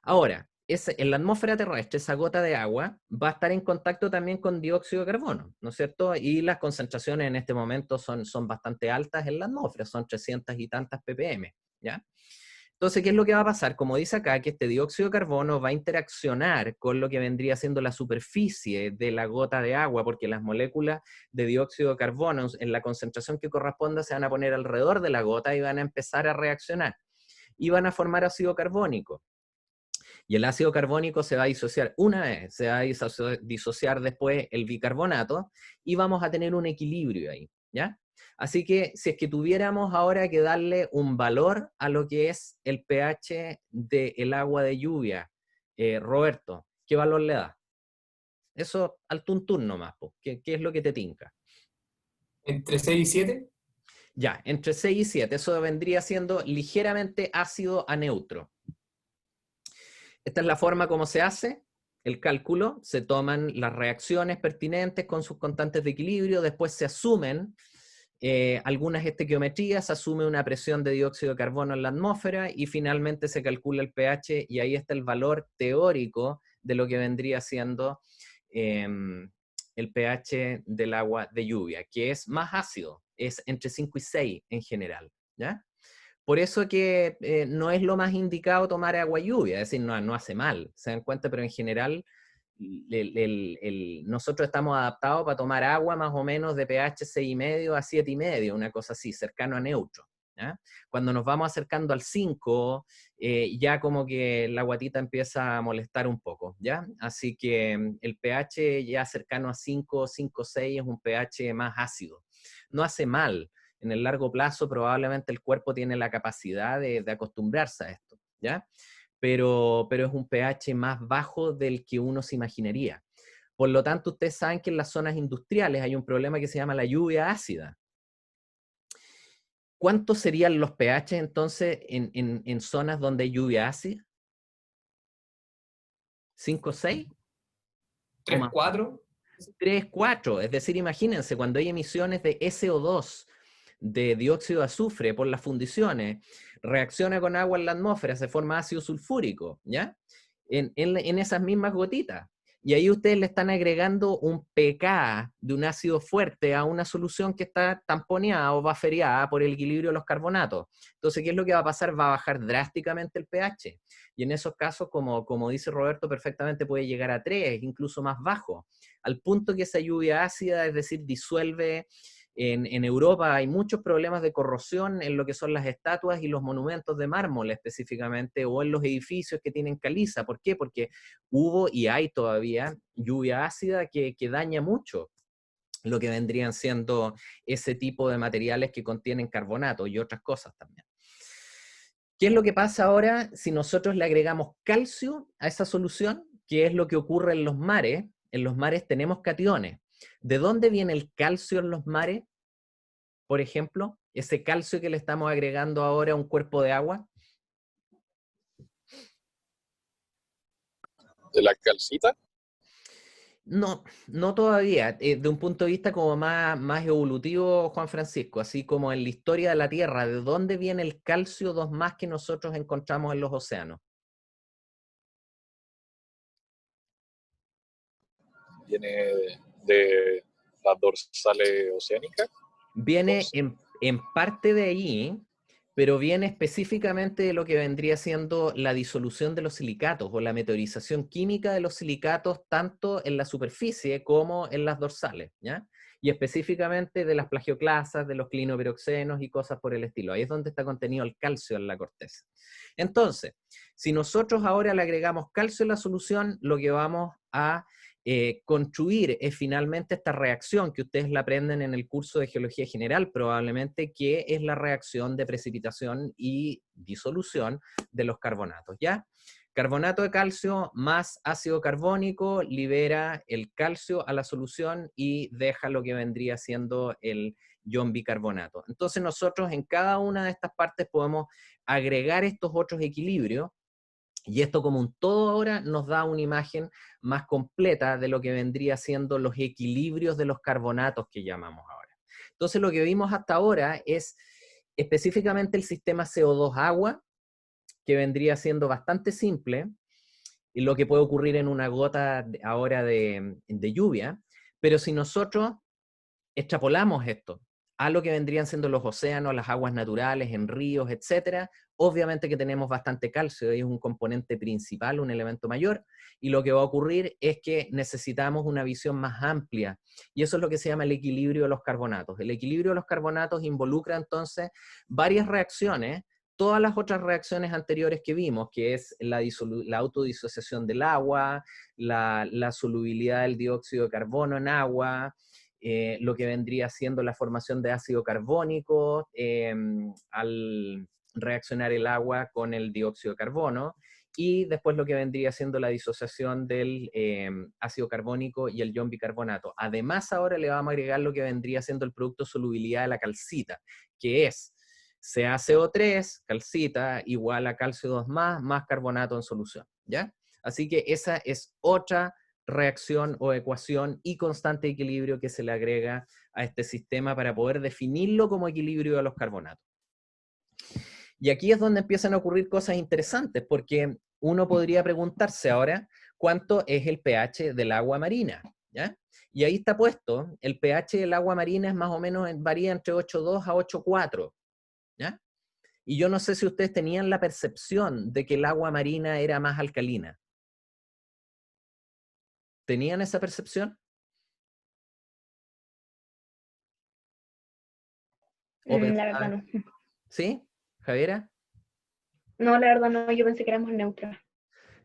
Ahora, en la atmósfera terrestre, esa gota de agua va a estar en contacto también con dióxido de carbono, ¿no es cierto? Y las concentraciones en este momento son bastante altas en la atmósfera, son 300 y tantas ppm, ¿ya? Entonces, ¿qué es lo que va a pasar? Como dice acá, que este dióxido de carbono va a interaccionar con lo que vendría siendo la superficie de la gota de agua, porque las moléculas de dióxido de carbono en la concentración que corresponda se van a poner alrededor de la gota y van a empezar a reaccionar. Y van a formar ácido carbónico. Y el ácido carbónico se va a disociar una vez, se va a disociar después el bicarbonato y vamos a tener un equilibrio ahí, ¿ya? Así que si es que tuviéramos ahora que darle un valor a lo que es el pH del agua de lluvia, Roberto, ¿qué valor le da? Eso al tuntún nomás, ¿qué es lo que te tinca? ¿Entre 6 y 7? Ya, entre 6 y 7, eso vendría siendo ligeramente ácido a neutro. Esta es la forma como se hace el cálculo, se toman las reacciones pertinentes con sus constantes de equilibrio, después se asumen algunas estequiometrías, se asume una presión de dióxido de carbono en la atmósfera y finalmente se calcula el pH y ahí está el valor teórico de lo que vendría siendo el pH del agua de lluvia, que es más ácido, es entre 5 y 6 en general, ¿ya? Por eso que no es lo más indicado tomar agua lluvia, es decir, no hace mal, se dan cuenta, pero en general nosotros estamos adaptados para tomar agua más o menos de pH 6,5 a 7,5, una cosa así, cercano a neutro, ¿ya? Cuando nos vamos acercando al 5, ya como que la guatita empieza a molestar un poco, ¿ya? Así que el pH ya cercano a 5, 5, 6 es un pH más ácido. No hace mal. En el largo plazo probablemente el cuerpo tiene la capacidad de acostumbrarse a esto, ¿ya? Pero es un pH más bajo del que uno se imaginaría. Por lo tanto, ustedes saben que en las zonas industriales hay un problema que se llama la lluvia ácida. ¿Cuántos serían los pH entonces en zonas donde hay lluvia ácida? ¿5, 6? 3, 4. 3, 4. Es decir, imagínense, cuando hay emisiones de SO2, de dióxido de azufre por las fundiciones, reacciona con agua en la atmósfera, se forma ácido sulfúrico, ¿ya? En esas mismas gotitas. Y ahí ustedes le están agregando un pK de un ácido fuerte a una solución que está tamponeada o buffereada por el equilibrio de los carbonatos. Entonces, ¿qué es lo que va a pasar? Va a bajar drásticamente el pH. Y en esos casos, como dice Roberto, perfectamente puede llegar a 3, incluso más bajo, al punto que esa lluvia ácida, es decir, disuelve. En Europa hay muchos problemas de corrosión en lo que son las estatuas y los monumentos de mármol específicamente, o en los edificios que tienen caliza. ¿Por qué? Porque hubo y hay todavía lluvia ácida que daña mucho lo que vendrían siendo ese tipo de materiales que contienen carbonato y otras cosas también. ¿Qué es lo que pasa ahora si nosotros le agregamos calcio a esa solución? ¿Qué es lo que ocurre en los mares? En los mares tenemos cationes. ¿De dónde viene el calcio en los mares? Por ejemplo, ese calcio que le estamos agregando ahora a un cuerpo de agua. ¿De la calcita? No, no todavía. De un punto de vista como más evolutivo, Juan Francisco, así como en la historia de la Tierra, ¿de dónde viene el calcio 2 más que nosotros encontramos en los océanos? ¿Viene de las dorsales oceánicas? Viene en parte de ahí, pero viene específicamente de lo que vendría siendo la disolución de los silicatos o la meteorización química de los silicatos tanto en la superficie como en las dorsales, ¿ya? Y específicamente de las plagioclasas, de los clinopiroxenos y cosas por el estilo. Ahí es donde está contenido el calcio en la corteza. Entonces, si nosotros ahora le agregamos calcio a la solución, lo que vamos a construir es finalmente esta reacción que ustedes la aprenden en el curso de Geología General probablemente, que es la reacción de precipitación y disolución de los carbonatos, ¿ya? Carbonato de calcio más ácido carbónico libera el calcio a la solución y deja lo que vendría siendo el ion bicarbonato. Entonces nosotros en cada una de estas partes podemos agregar estos otros equilibrios, y esto como un todo ahora nos da una imagen más completa de lo que vendría siendo los equilibrios de los carbonatos que llamamos ahora. Entonces lo que vimos hasta ahora es específicamente el sistema CO2-agua, que vendría siendo bastante simple, y lo que puede ocurrir en una gota ahora de lluvia, pero si nosotros extrapolamos esto a lo que vendrían siendo los océanos, las aguas naturales, en ríos, etcétera, obviamente que tenemos bastante calcio, es un componente principal, un elemento mayor, y lo que va a ocurrir es que necesitamos una visión más amplia, y eso es lo que se llama el equilibrio de los carbonatos. El equilibrio de los carbonatos involucra entonces varias reacciones, todas las otras reacciones anteriores que vimos, que es la autodisociación del agua, la solubilidad del dióxido de carbono en agua, lo que vendría siendo la formación de ácido carbónico al reaccionar el agua con el dióxido de carbono, y después lo que vendría siendo la disociación del ácido carbónico y el ion bicarbonato. Además ahora le vamos a agregar lo que vendría siendo el producto de solubilidad de la calcita, que es CaCO3, calcita, igual a calcio 2+, más carbonato en solución, ¿ya? Así que esa es otra reacción o ecuación y constante de equilibrio que se le agrega a este sistema para poder definirlo como equilibrio de los carbonatos. Y aquí es donde empiezan a ocurrir cosas interesantes, porque uno podría preguntarse ahora, ¿cuánto es el pH del agua marina? ¿Ya? Y ahí está puesto, el pH del agua marina es más o menos, varía entre 8,2 a 8,4. ¿Ya? Y yo no sé si ustedes tenían la percepción de que el agua marina era más alcalina. ¿Tenían esa percepción? ¿O La verdad no. ¿Sí? ¿Javiera? No, la verdad no, yo pensé que éramos neutras.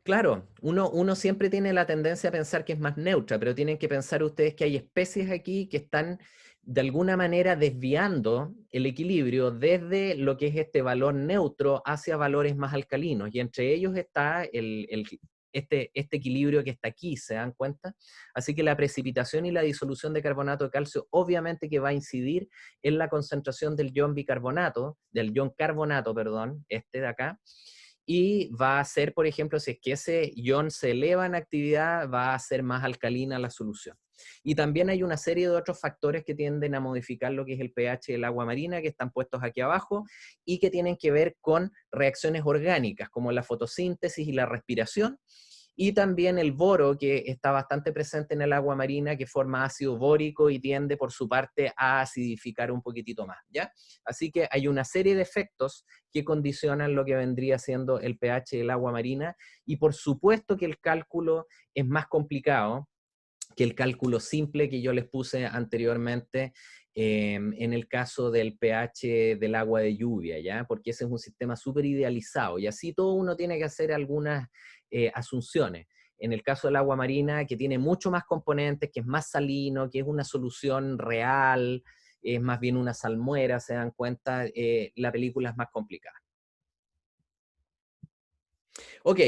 Claro, uno siempre tiene la tendencia a pensar que es más neutra, pero tienen que pensar ustedes que hay especies aquí que están de alguna manera desviando el equilibrio desde lo que es este valor neutro hacia valores más alcalinos, y entre ellos está este equilibrio que está aquí, ¿se dan cuenta? Así que la precipitación y la disolución de carbonato de calcio obviamente que va a incidir en la concentración del ion bicarbonato, del ion carbonato, perdón, este de acá, y va a ser, por ejemplo, si es que ese ion se eleva en actividad, va a ser más alcalina la solución. Y también hay una serie de otros factores que tienden a modificar lo que es el pH del agua marina, que están puestos aquí abajo, y que tienen que ver con reacciones orgánicas, como la fotosíntesis y la respiración, y también el boro, que está bastante presente en el agua marina, que forma ácido bórico y tiende por su parte a acidificar un poquitito más, ¿ya? Así que hay una serie de efectos que condicionan lo que vendría siendo el pH del agua marina, y por supuesto que el cálculo es más complicado que el cálculo simple que yo les puse anteriormente en el caso del pH del agua de lluvia, ¿ya? Porque ese es un sistema súper idealizado, y así todo uno tiene que hacer algunas asunciones. En el caso del agua marina, que tiene mucho más componentes, que es más salino, que es una solución real, es más bien una salmuera, se dan cuenta, la película es más complicada. Ok,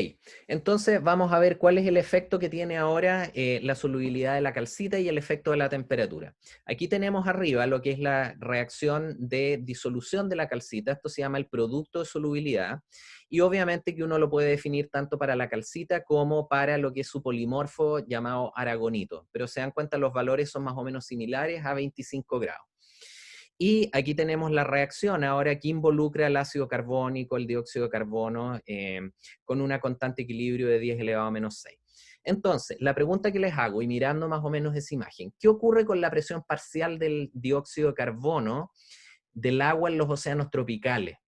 entonces vamos a ver cuál es el efecto que tiene ahora la solubilidad de la calcita y el efecto de la temperatura. Aquí tenemos arriba lo que es la reacción de disolución de la calcita, esto se llama el producto de solubilidad, y obviamente que uno lo puede definir tanto para la calcita como para lo que es su polimorfo llamado aragonito, pero se dan cuenta los valores son más o menos similares a 25 grados. Y aquí tenemos la reacción ahora que involucra el ácido carbónico, el dióxido de carbono, con una constante equilibrio de 10 elevado a menos 6. Entonces, la pregunta que les hago, y mirando más o menos esa imagen, ¿qué ocurre con la presión parcial del dióxido de carbono del agua en los océanos tropicales?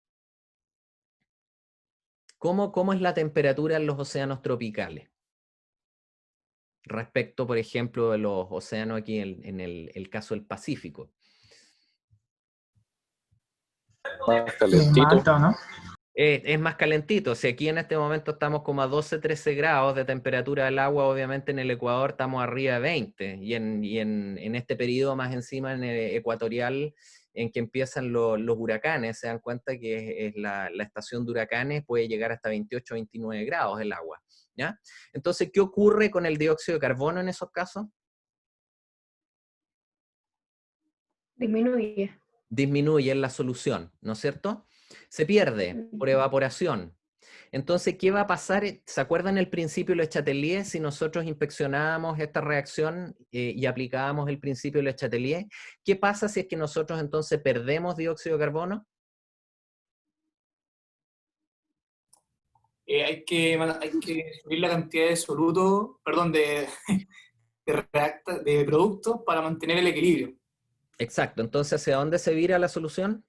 ¿Cómo es la temperatura en los océanos tropicales? Respecto, por ejemplo, de los océanos aquí en el caso del Pacífico. Más calentito. Alta, ¿no? Es más calentito. Si aquí en este momento estamos como a 12, 13 grados de temperatura del agua, obviamente en el Ecuador estamos arriba de 20, y en este periodo más encima en el ecuatorial en que empiezan los huracanes, se dan cuenta que es la estación de huracanes, puede llegar hasta 28 o 29 grados el agua, ¿ya? Entonces, ¿qué ocurre con el dióxido de carbono en esos casos? Disminuye. Disminuye en la solución, ¿no es cierto? Se pierde por evaporación. Entonces, ¿qué va a pasar? ¿Se acuerdan el principio de Le Chatelier? Si nosotros inspeccionábamos esta reacción y aplicábamos el principio de Le Chatelier, ¿qué pasa si es que nosotros entonces perdemos dióxido de carbono? Hay que subir la cantidad de soluto, perdón, de productos para mantener el equilibrio. Exacto. Entonces, ¿hacia dónde se vira la solución?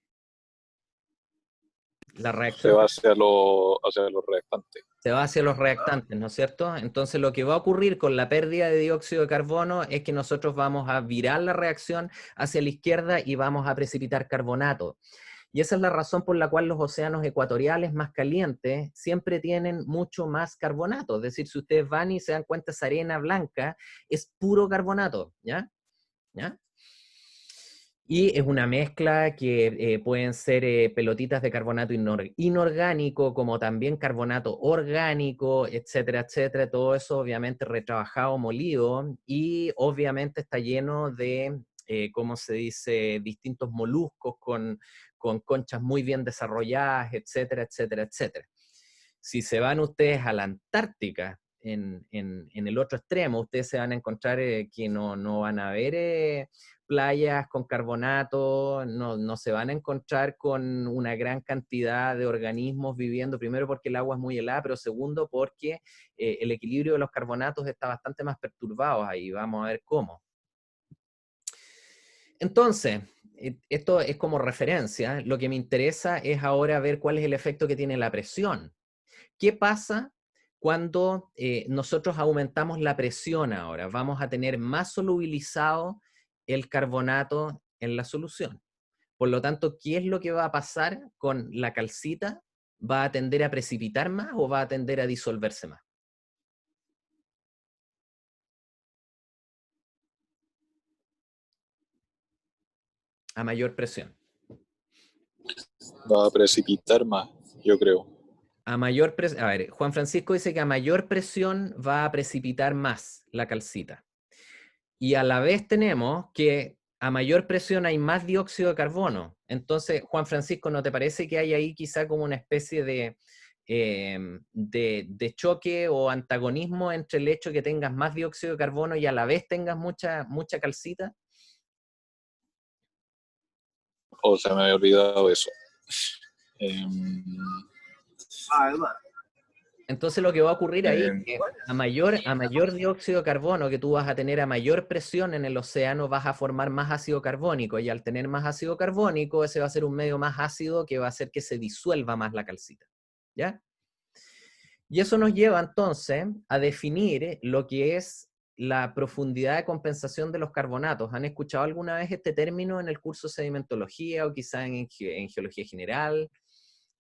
La Se reacción va hacia los reactantes. se va hacia los reactantes, ¿no es cierto? Entonces lo que va a ocurrir con la pérdida de dióxido de carbono es que nosotros vamos a virar la reacción hacia la izquierda y vamos a precipitar carbonato. Y esa es la razón por la cual los océanos ecuatoriales más calientes siempre tienen mucho más carbonato. Es decir, si ustedes van y se dan cuenta, esa arena blanca es puro carbonato, ¿ya? ¿Ya? Y es una mezcla que pueden ser pelotitas de carbonato inorgánico, como también carbonato orgánico, etcétera, etcétera. Todo eso obviamente retrabajado, molido, y obviamente está lleno de, ¿cómo se dice?, distintos moluscos con conchas muy bien desarrolladas, etcétera, etcétera, etcétera. Si se van ustedes a la Antártica, en el otro extremo, ustedes se van a encontrar que no van a ver playas con carbonato, no se van a encontrar con una gran cantidad de organismos viviendo, primero porque el agua es muy helada, pero segundo porque el equilibrio de los carbonatos está bastante más perturbado ahí, vamos a ver cómo. Entonces, esto es como referencia, lo que me interesa es ahora ver cuál es el efecto que tiene la presión. ¿Qué pasa cuando nosotros aumentamos la presión ahora? Vamos a tener más solubilizado el carbonato en la solución. Por lo tanto, ¿qué es lo que va a pasar con la calcita? ¿Va a tender a precipitar más o va a tender a disolverse más? A mayor presión. Va a precipitar más, yo creo. A mayor presión, a ver, Juan Francisco dice que a mayor presión va a precipitar más la calcita. Y a la vez tenemos que a mayor presión hay más dióxido de carbono. Entonces, Juan Francisco, ¿no te parece que hay ahí quizá como una especie de choque o antagonismo entre el hecho de que tengas más dióxido de carbono y a la vez tengas mucha calcita? O se me había olvidado eso. Entonces lo que va a ocurrir ahí es que a mayor dióxido de carbono que tú vas a tener a mayor presión en el océano, vas a formar más ácido carbónico, y al tener más ácido carbónico, ese va a ser un medio más ácido que va a hacer que se disuelva más la calcita, ¿ya? Y eso nos lleva entonces a definir lo que es la profundidad de compensación de los carbonatos. ¿Han escuchado alguna vez este término en el curso de sedimentología o quizá en geología general?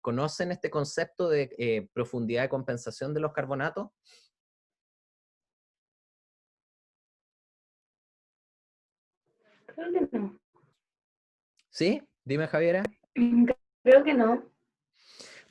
¿Conocen este concepto de profundidad de compensación de los carbonatos? Creo que no. ¿Sí? Dime, Javiera. Creo que no.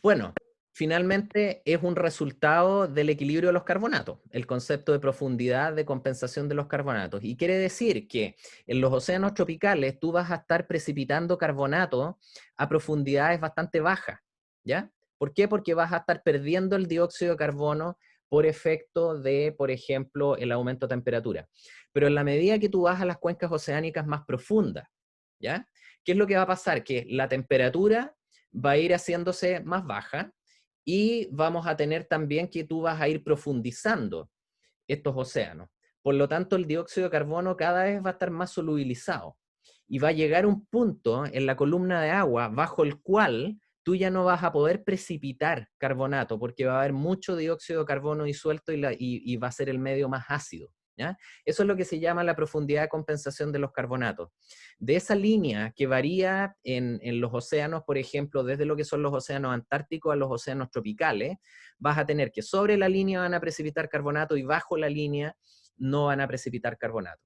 Bueno, finalmente es un resultado del equilibrio de los carbonatos, el concepto de profundidad de compensación de los carbonatos. Y quiere decir que en los océanos tropicales tú vas a estar precipitando carbonato a profundidades bastante bajas, ¿ya? ¿Por qué? Porque vas a estar perdiendo el dióxido de carbono por efecto de, por ejemplo, el aumento de temperatura. Pero en la medida que tú vas a las cuencas oceánicas más profundas, ¿ya? ¿Qué es lo que va a pasar? Que la temperatura va a ir haciéndose más baja y vamos a tener también que tú vas a ir profundizando estos océanos. Por lo tanto, el dióxido de carbono cada vez va a estar más solubilizado y va a llegar un punto en la columna de agua bajo el cual tú ya no vas a poder precipitar carbonato porque va a haber mucho dióxido de carbono disuelto y va a ser el medio más ácido, ¿ya? Eso es lo que se llama la profundidad de compensación de los carbonatos. De esa línea que varía en los océanos, por ejemplo, desde lo que son los océanos antárticos a los océanos tropicales, vas a tener que sobre la línea van a precipitar carbonato y bajo la línea no van a precipitar carbonato.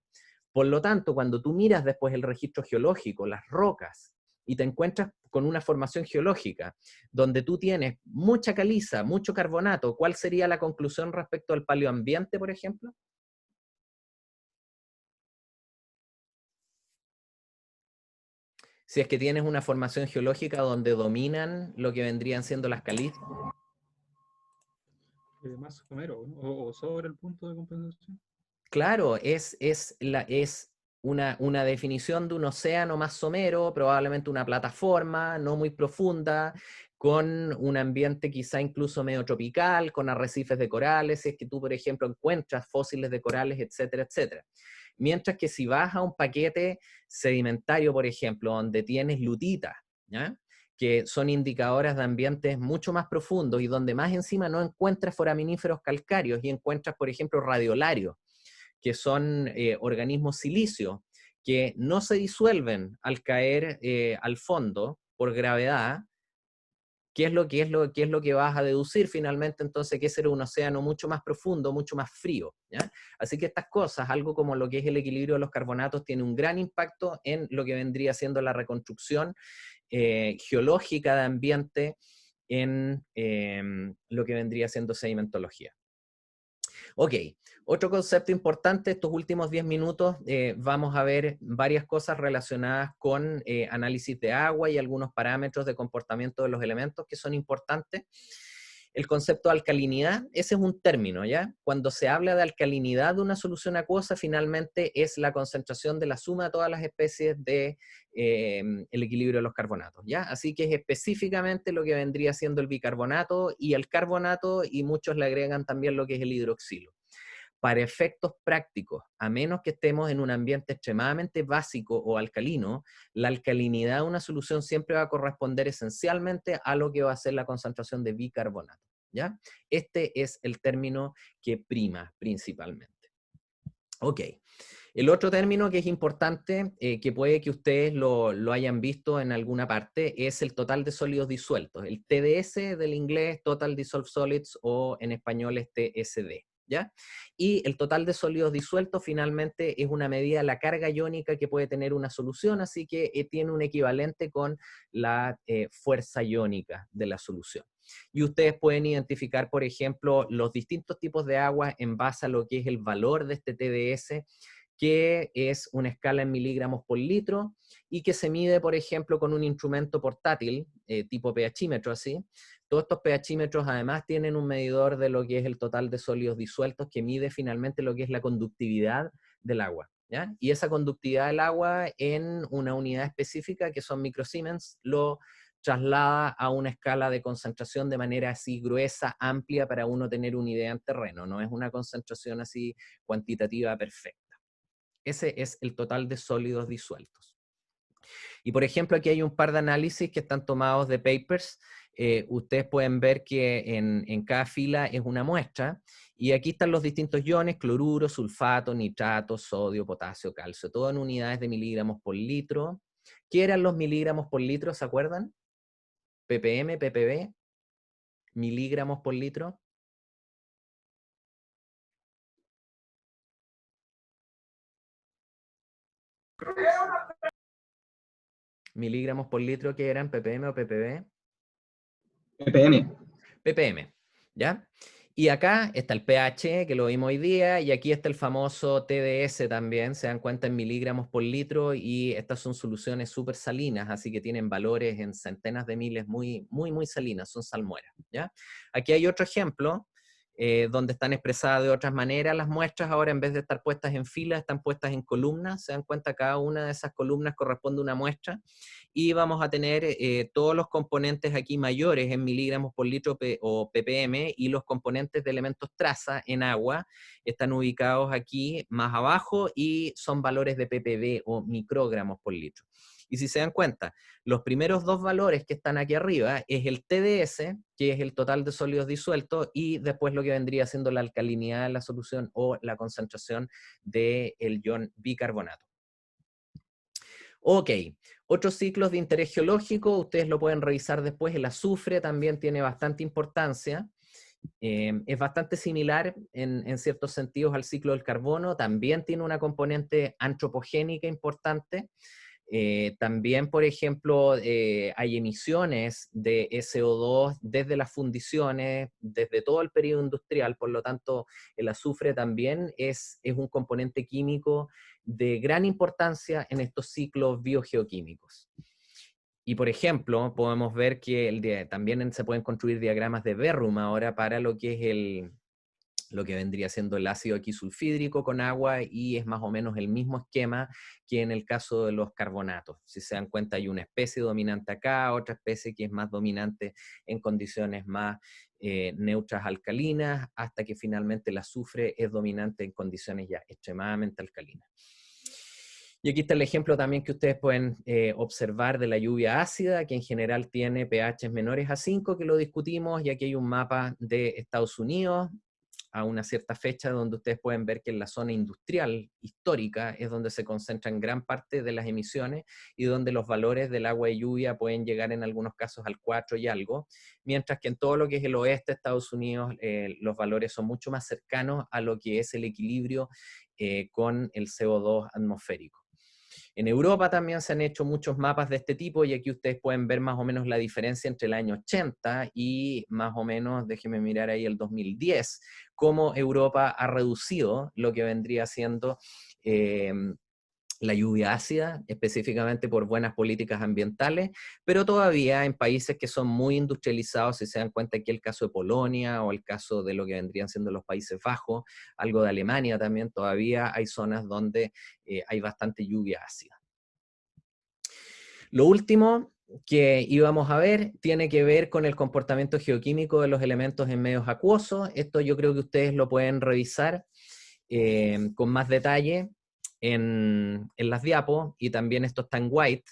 Por lo tanto, cuando tú miras después el registro geológico, las rocas, y te encuentras con una formación geológica, donde tú tienes mucha caliza, mucho carbonato, ¿cuál sería la conclusión respecto al paleoambiente, por ejemplo? Si es que tienes una formación geológica donde dominan lo que vendrían siendo las calizas. Más somero, ¿no? O sobre el punto de compensación. Claro, es una definición de un océano más somero, probablemente una plataforma no muy profunda, con un ambiente quizá incluso medio tropical, con arrecifes de corales, si es que tú, por ejemplo, encuentras fósiles de corales, etcétera, etcétera. Mientras que si vas a un paquete sedimentario, por ejemplo, donde tienes lutitas, ¿ya?, que son indicadoras de ambientes mucho más profundos y donde más encima no encuentras foraminíferos calcáreos y encuentras, por ejemplo, radiolarios, que son organismos silicios que no se disuelven al caer al fondo por gravedad. ¿Qué es lo que vas a deducir finalmente? Entonces, que ese era un océano mucho más profundo, mucho más frío, ¿ya? Así que estas cosas, algo como lo que es el equilibrio de los carbonatos, tiene un gran impacto en lo que vendría siendo la reconstrucción geológica de ambiente en lo que vendría siendo sedimentología. Ok, otro concepto importante, estos últimos 10 minutos vamos a ver varias cosas relacionadas con análisis de agua y algunos parámetros de comportamiento de los elementos que son importantes. El concepto de alcalinidad, ese es un término, ¿ya? Cuando se habla de alcalinidad de una solución acuosa, finalmente es la concentración de la suma de todas las especies de el equilibrio de los carbonatos, ¿ya? Así que es específicamente lo que vendría siendo el bicarbonato y el carbonato, y muchos le agregan también lo que es el hidroxilo. Para efectos prácticos, a menos que estemos en un ambiente extremadamente básico o alcalino, la alcalinidad de una solución siempre va a corresponder esencialmente a lo que va a ser la concentración de bicarbonato, ¿ya? Este es el término que prima principalmente. Ok. El otro término que es importante, que puede que ustedes lo hayan visto en alguna parte, es el total de sólidos disueltos. El TDS del inglés, Total Dissolved Solids, o en español es TSD, ¿ya? Y el total de sólidos disueltos finalmente es una medida de la carga iónica que puede tener una solución, así que tiene un equivalente con la fuerza iónica de la solución. Y ustedes pueden identificar, por ejemplo, los distintos tipos de agua en base a lo que es el valor de este TDS, que es una escala en miligramos por litro, y que se mide, por ejemplo, con un instrumento portátil, tipo pHímetro así. Todos estos pHímetros además tienen un medidor de lo que es el total de sólidos disueltos, que mide finalmente lo que es la conductividad del agua, ¿ya? Y esa conductividad del agua en una unidad específica, que son microsiemens, lo traslada a una escala de concentración de manera así gruesa, amplia, para uno tener una idea en terreno. No es una concentración así cuantitativa perfecta. Ese es el total de sólidos disueltos. Y por ejemplo, aquí hay un par de análisis que están tomados de papers. Ustedes pueden ver que en cada fila es una muestra, y aquí están los distintos iones: cloruro, sulfato, nitrato, sodio, potasio, calcio, todo en unidades de miligramos por litro. ¿Qué eran los miligramos por litro? ¿Se acuerdan? ppm, ppb, miligramos por litro. Miligramos por litro, ¿qué eran? ¿ppm o ppb? ppm. ppm, ¿ya? Y acá está el pH, que lo vimos hoy día, y aquí está el famoso TDS también, se dan cuenta, en miligramos por litro, y estas son soluciones súper salinas, así que tienen valores en centenas de miles, muy, muy, muy salinas, son salmueras, ¿ya? Aquí hay otro ejemplo, donde están expresadas de otras maneras las muestras. Ahora, en vez de estar puestas en fila, están puestas en columnas. Se dan cuenta, cada una de esas columnas corresponde a una muestra, y vamos a tener todos los componentes aquí mayores en miligramos por litro o ppm, y los componentes de elementos traza en agua están ubicados aquí más abajo, y son valores de ppb o microgramos por litro. Y si se dan cuenta, los primeros dos valores que están aquí arriba es el TDS, que es el total de sólidos disueltos, y después lo que vendría siendo la alcalinidad de la solución o la concentración del ion bicarbonato. Ok, otros ciclos de interés geológico, ustedes lo pueden revisar después. El azufre también tiene bastante importancia, es bastante similar en ciertos sentidos al ciclo del carbono, también tiene una componente antropogénica importante. También, por ejemplo, hay emisiones de CO2 desde las fundiciones, desde todo el periodo industrial, por lo tanto, el azufre también es un componente químico de gran importancia en estos ciclos biogeoquímicos. Y, por ejemplo, podemos ver que también se pueden construir diagramas de Berrum ahora para lo que es lo que vendría siendo el ácido quisulfídrico con agua, y es más o menos el mismo esquema que en el caso de los carbonatos. Si se dan cuenta, hay una especie dominante acá, otra especie que es más dominante en condiciones más neutras alcalinas, hasta que finalmente el azufre es dominante en condiciones ya extremadamente alcalinas. Y aquí está el ejemplo también que ustedes pueden observar de la lluvia ácida, que en general tiene pHs menores a 5, que lo discutimos, y aquí hay un mapa de Estados Unidos, a una cierta fecha, donde ustedes pueden ver que en la zona industrial histórica es donde se concentran gran parte de las emisiones y donde los valores del agua de lluvia pueden llegar en algunos casos al 4 y algo, mientras que en todo lo que es el oeste de Estados Unidos los valores son mucho más cercanos a lo que es el equilibrio con el CO2 atmosférico. En Europa también se han hecho muchos mapas de este tipo, y aquí ustedes pueden ver más o menos la diferencia entre el año 80 y más o menos, déjenme mirar ahí, el 2010, cómo Europa ha reducido lo que vendría siendo la lluvia ácida, específicamente por buenas políticas ambientales, pero todavía en países que son muy industrializados, si se dan cuenta aquí el caso de Polonia, o el caso de lo que vendrían siendo los Países Bajos, algo de Alemania también, todavía hay zonas donde hay bastante lluvia ácida. Lo último que íbamos a ver tiene que ver con el comportamiento geoquímico de los elementos en medios acuosos. Esto yo creo que ustedes lo pueden revisar con más detalle en las diapos, y también esto está en White,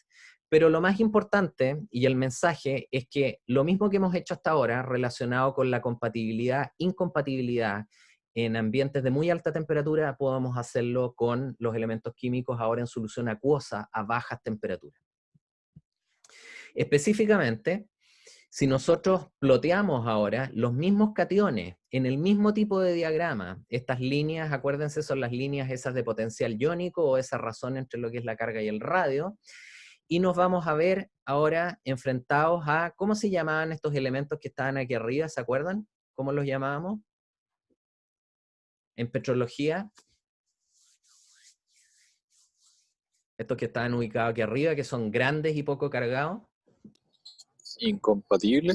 pero lo más importante y el mensaje es que lo mismo que hemos hecho hasta ahora relacionado con la compatibilidad, incompatibilidad en ambientes de muy alta temperatura, podemos hacerlo con los elementos químicos ahora en solución acuosa a bajas temperaturas. Específicamente, si nosotros ploteamos ahora los mismos cationes en el mismo tipo de diagrama, estas líneas, acuérdense, son las líneas esas de potencial iónico, o esa razón entre lo que es la carga y el radio, y nos vamos a ver ahora enfrentados a, ¿cómo se llamaban estos elementos que estaban aquí arriba? ¿Se acuerdan? ¿Cómo los llamábamos? En petrología. Estos que estaban ubicados aquí arriba, que son grandes y poco cargados. Incompatible.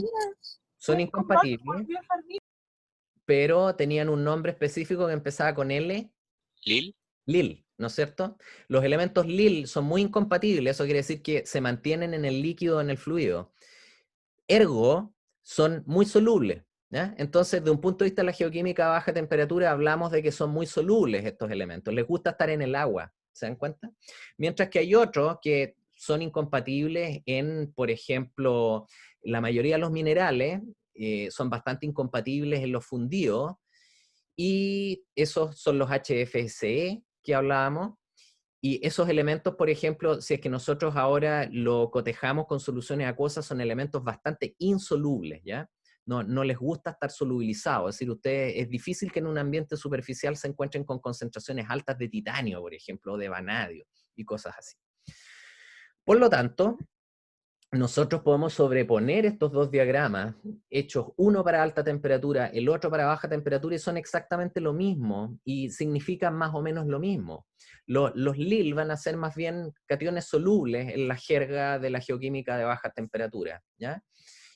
Son incompatibles, pero tenían un nombre específico que empezaba con L. Lil. Lil, ¿no es cierto? Los elementos Lil son muy incompatibles, eso quiere decir que se mantienen en el líquido, en el fluido. Ergo, son muy solubles, ¿ya? Entonces, de un punto de vista de la geoquímica a baja temperatura, hablamos de que son muy solubles estos elementos. Les gusta estar en el agua, ¿se dan cuenta? Mientras que hay otros que son incompatibles en, por ejemplo, la mayoría de los minerales, son bastante incompatibles en los fundidos, y esos son los HFCE que hablábamos, y esos elementos, por ejemplo, si es que nosotros ahora lo cotejamos con soluciones acuosas, son elementos bastante insolubles, ¿ya? No les gusta estar solubilizados, es decir, es difícil que en un ambiente superficial se encuentren con concentraciones altas de titanio, por ejemplo, o de vanadio, y cosas así. Por lo tanto, nosotros podemos sobreponer estos dos diagramas, hechos uno para alta temperatura, el otro para baja temperatura, y son exactamente lo mismo, y significan más o menos lo mismo. Los Lil van a ser más bien cationes solubles en la jerga de la geoquímica de baja temperatura, ¿ya?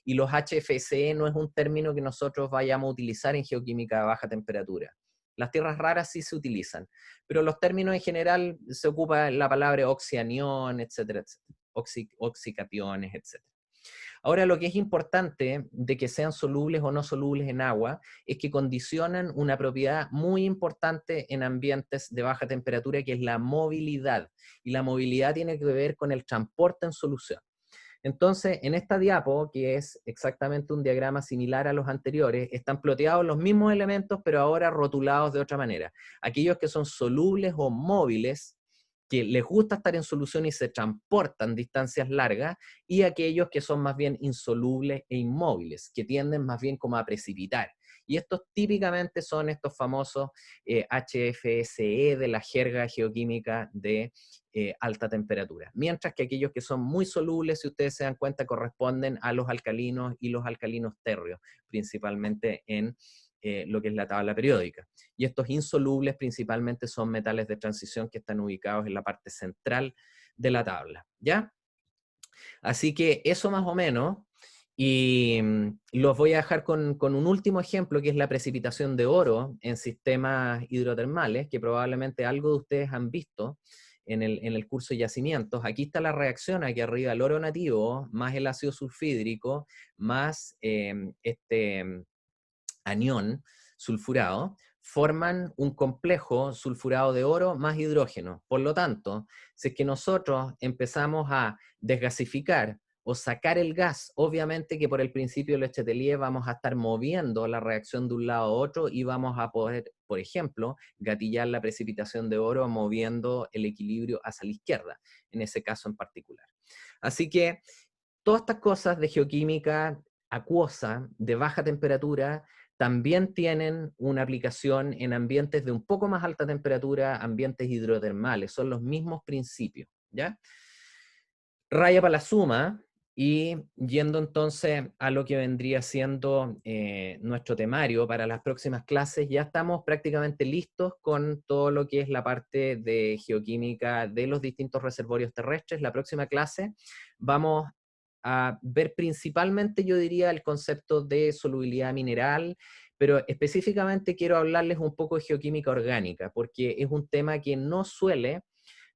Y los HFCE no es un término que nosotros vayamos a utilizar en geoquímica de baja temperatura. Las tierras raras sí se utilizan, pero los términos en general se ocupa la palabra oxianión, etcétera, etcétera. Oxicationes, etc. Ahora, lo que es importante de que sean solubles o no solubles en agua es que condicionan una propiedad muy importante en ambientes de baja temperatura, que es la movilidad. Y la movilidad tiene que ver con el transporte en solución. Entonces, en esta diapo, que es exactamente un diagrama similar a los anteriores, están ploteados los mismos elementos, pero ahora rotulados de otra manera. Aquellos que son solubles o móviles, que les gusta estar en solución y se transportan distancias largas, y aquellos que son más bien insolubles e inmóviles, que tienden más bien como a precipitar. Y estos típicamente son estos famosos HFSE de la jerga geoquímica de alta temperatura. Mientras que aquellos que son muy solubles, si ustedes se dan cuenta, corresponden a los alcalinos y los alcalinos térreos, principalmente en lo que es la tabla periódica. Y estos insolubles principalmente son metales de transición que están ubicados en la parte central de la tabla, ¿ya? Así que eso más o menos, y los voy a dejar con un último ejemplo, que es la precipitación de oro en sistemas hidrotermales, que probablemente algo de ustedes han visto en el curso de yacimientos. Aquí está la reacción, aquí arriba el oro nativo, más el ácido sulfídrico, más anión sulfurado, forman un complejo sulfurado de oro más hidrógeno. Por lo tanto, si es que nosotros empezamos a desgasificar o sacar el gas, obviamente que por el principio de Le Chatelier vamos a estar moviendo la reacción de un lado a otro y vamos a poder, por ejemplo, gatillar la precipitación de oro moviendo el equilibrio hacia la izquierda, en ese caso en particular. Así que todas estas cosas de geoquímica acuosa, de baja temperatura, también tienen una aplicación en ambientes de un poco más alta temperatura, ambientes hidrotermales, son los mismos principios, ¿ya? Raya para la suma, y yendo entonces a lo que vendría siendo nuestro temario para las próximas clases, ya estamos prácticamente listos con todo lo que es la parte de geoquímica de los distintos reservorios terrestres. La próxima clase vamos a ver principalmente, yo diría, el concepto de solubilidad mineral, pero específicamente quiero hablarles un poco de geoquímica orgánica, porque es un tema que no suele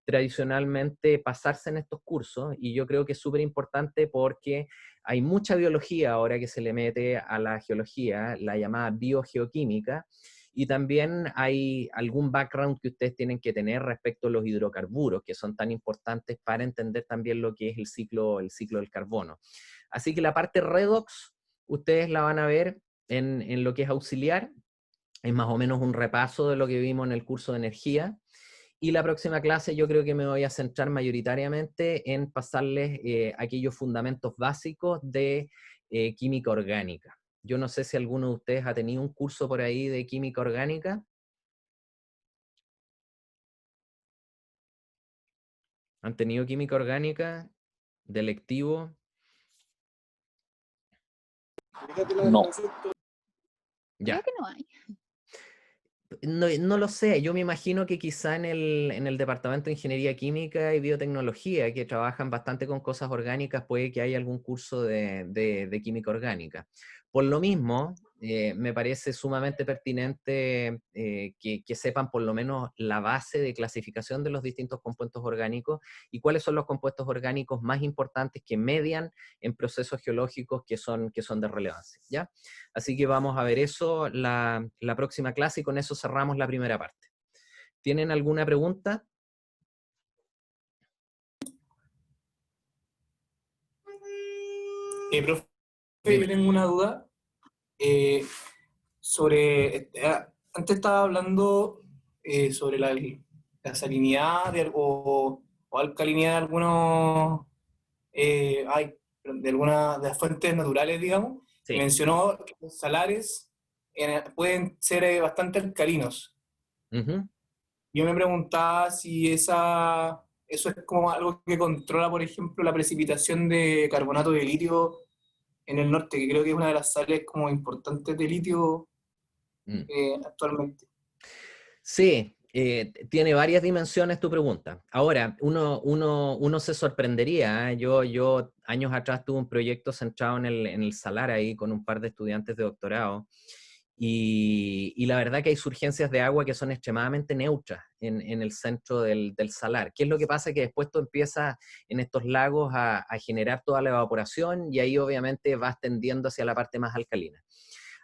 tradicionalmente pasarse en estos cursos, y yo creo que es súper importante porque hay mucha biología ahora que se le mete a la geología, la llamada biogeoquímica, y también hay algún background que ustedes tienen que tener respecto a los hidrocarburos, que son tan importantes para entender también lo que es el ciclo del carbono. Así que la parte redox, ustedes la van a ver en lo que es auxiliar, es más o menos un repaso de lo que vimos en el curso de energía. Y la próxima clase yo creo que me voy a centrar mayoritariamente en pasarles aquellos fundamentos básicos de química orgánica. Yo no sé si alguno de ustedes ha tenido un curso por ahí de química orgánica. ¿Han tenido química orgánica de electivo? No. Ya. Creo que no hay. No lo sé, yo me imagino que quizá en el Departamento de Ingeniería Química y Biotecnología, que trabajan bastante con cosas orgánicas, puede que haya algún curso de química orgánica. Por lo mismo, me parece sumamente pertinente que sepan por lo menos la base de clasificación de los distintos compuestos orgánicos y cuáles son los compuestos orgánicos más importantes que median en procesos geológicos que son de relevancia, ¿ya? Así que vamos a ver eso la próxima clase, y con eso cerramos la primera parte. ¿Tienen alguna pregunta? Profe, yo tengo una duda sobre, antes estaba hablando sobre la salinidad o alcalinidad de algunos, de algunas de las fuentes naturales, digamos. Sí. Y mencionó que los salares pueden ser bastante alcalinos. Uh-huh. Yo me preguntaba si eso es como algo que controla, por ejemplo, la precipitación de carbonato de litio en el norte, que creo que es una de las sales como importantes de litio actualmente. Sí, tiene varias dimensiones tu pregunta. Ahora, uno se sorprendería, ¿eh? Yo años atrás tuve un proyecto centrado en el salar ahí con un par de estudiantes de doctorado, y la verdad que hay surgencias de agua que son extremadamente neutras en el centro del salar. ¿Qué es lo que pasa? Que después tú empiezas en estos lagos a generar toda la evaporación, y ahí obviamente vas tendiendo hacia la parte más alcalina.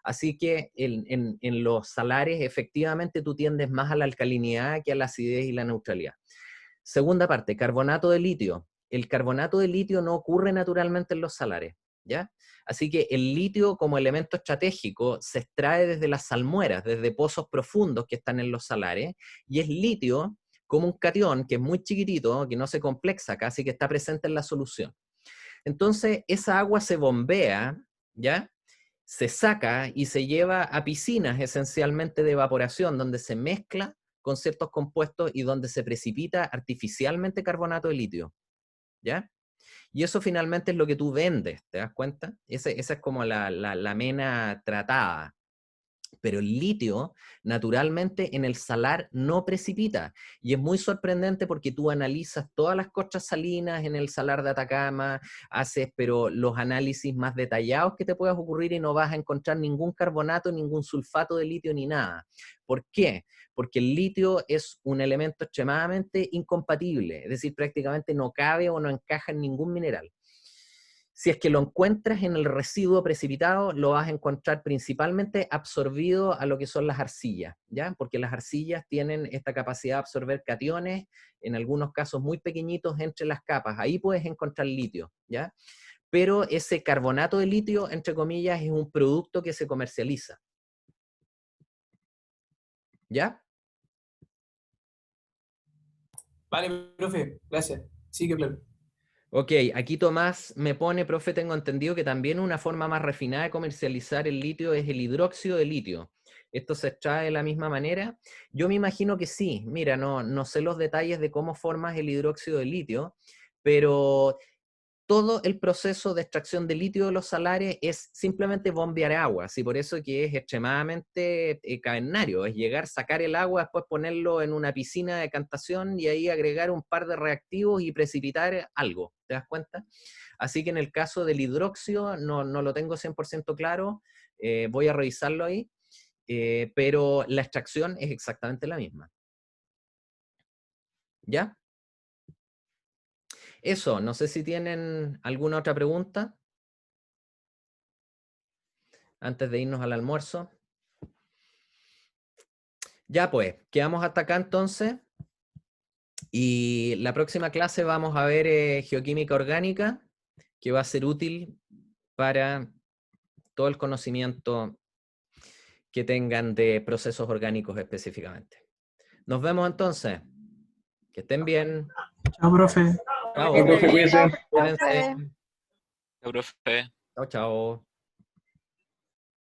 Así que en los salares efectivamente tú tiendes más a la alcalinidad que a la acidez y la neutralidad. Segunda parte, carbonato de litio. El carbonato de litio no ocurre naturalmente en los salares, ¿ya? Así que el litio como elemento estratégico se extrae desde las salmueras, desde pozos profundos que están en los salares, y es litio como un catión que es muy chiquitito, que no se complexa casi, que está presente en la solución. Entonces esa agua se bombea, ¿ya? se saca y se lleva a piscinas esencialmente de evaporación, donde se mezcla con ciertos compuestos y donde se precipita artificialmente carbonato de litio, ¿ya? Y eso finalmente es lo que tú vendes, ¿te das cuenta? Esa es como la mena tratada. Pero el litio, naturalmente, en el salar no precipita. Y es muy sorprendente porque tú analizas todas las costras salinas en el salar de Atacama, haces pero los análisis más detallados que te puedas ocurrir y no vas a encontrar ningún carbonato, ningún sulfato de litio ni nada. ¿Por qué? Porque el litio es un elemento extremadamente incompatible, es decir, prácticamente no cabe o no encaja en ningún mineral. Si es que lo encuentras en el residuo precipitado, lo vas a encontrar principalmente absorbido a lo que son las arcillas, ¿ya? Porque las arcillas tienen esta capacidad de absorber cationes, en algunos casos muy pequeñitos entre las capas. Ahí puedes encontrar litio, ¿ya? Pero ese carbonato de litio, entre comillas, es un producto que se comercializa. ¿Ya? Vale, profe, gracias. Sí, que claro. Ok, aquí Tomás me pone, profe, tengo entendido que también una forma más refinada de comercializar el litio es el hidróxido de litio. ¿Esto se extrae de la misma manera? Yo me imagino que sí. Mira, no sé los detalles de cómo formas el hidróxido de litio, pero todo el proceso de extracción de litio de los salares es simplemente bombear agua, y por eso que es extremadamente cavernario, es llegar, sacar el agua, después ponerlo en una piscina de decantación y ahí agregar un par de reactivos y precipitar algo, ¿te das cuenta? Así que en el caso del hidróxido no lo tengo 100% claro, voy a revisarlo ahí, pero la extracción es exactamente la misma. ¿Ya? Eso, no sé si tienen alguna otra pregunta antes de irnos al almuerzo. Ya pues, quedamos hasta acá entonces. Y la próxima clase vamos a ver geoquímica orgánica, que va a ser útil para todo el conocimiento que tengan de procesos orgánicos específicamente. Nos vemos entonces. Que estén bien. Chao, profe. Chao. Profe, cuídese. Cuídense. Profe. Chao, chao.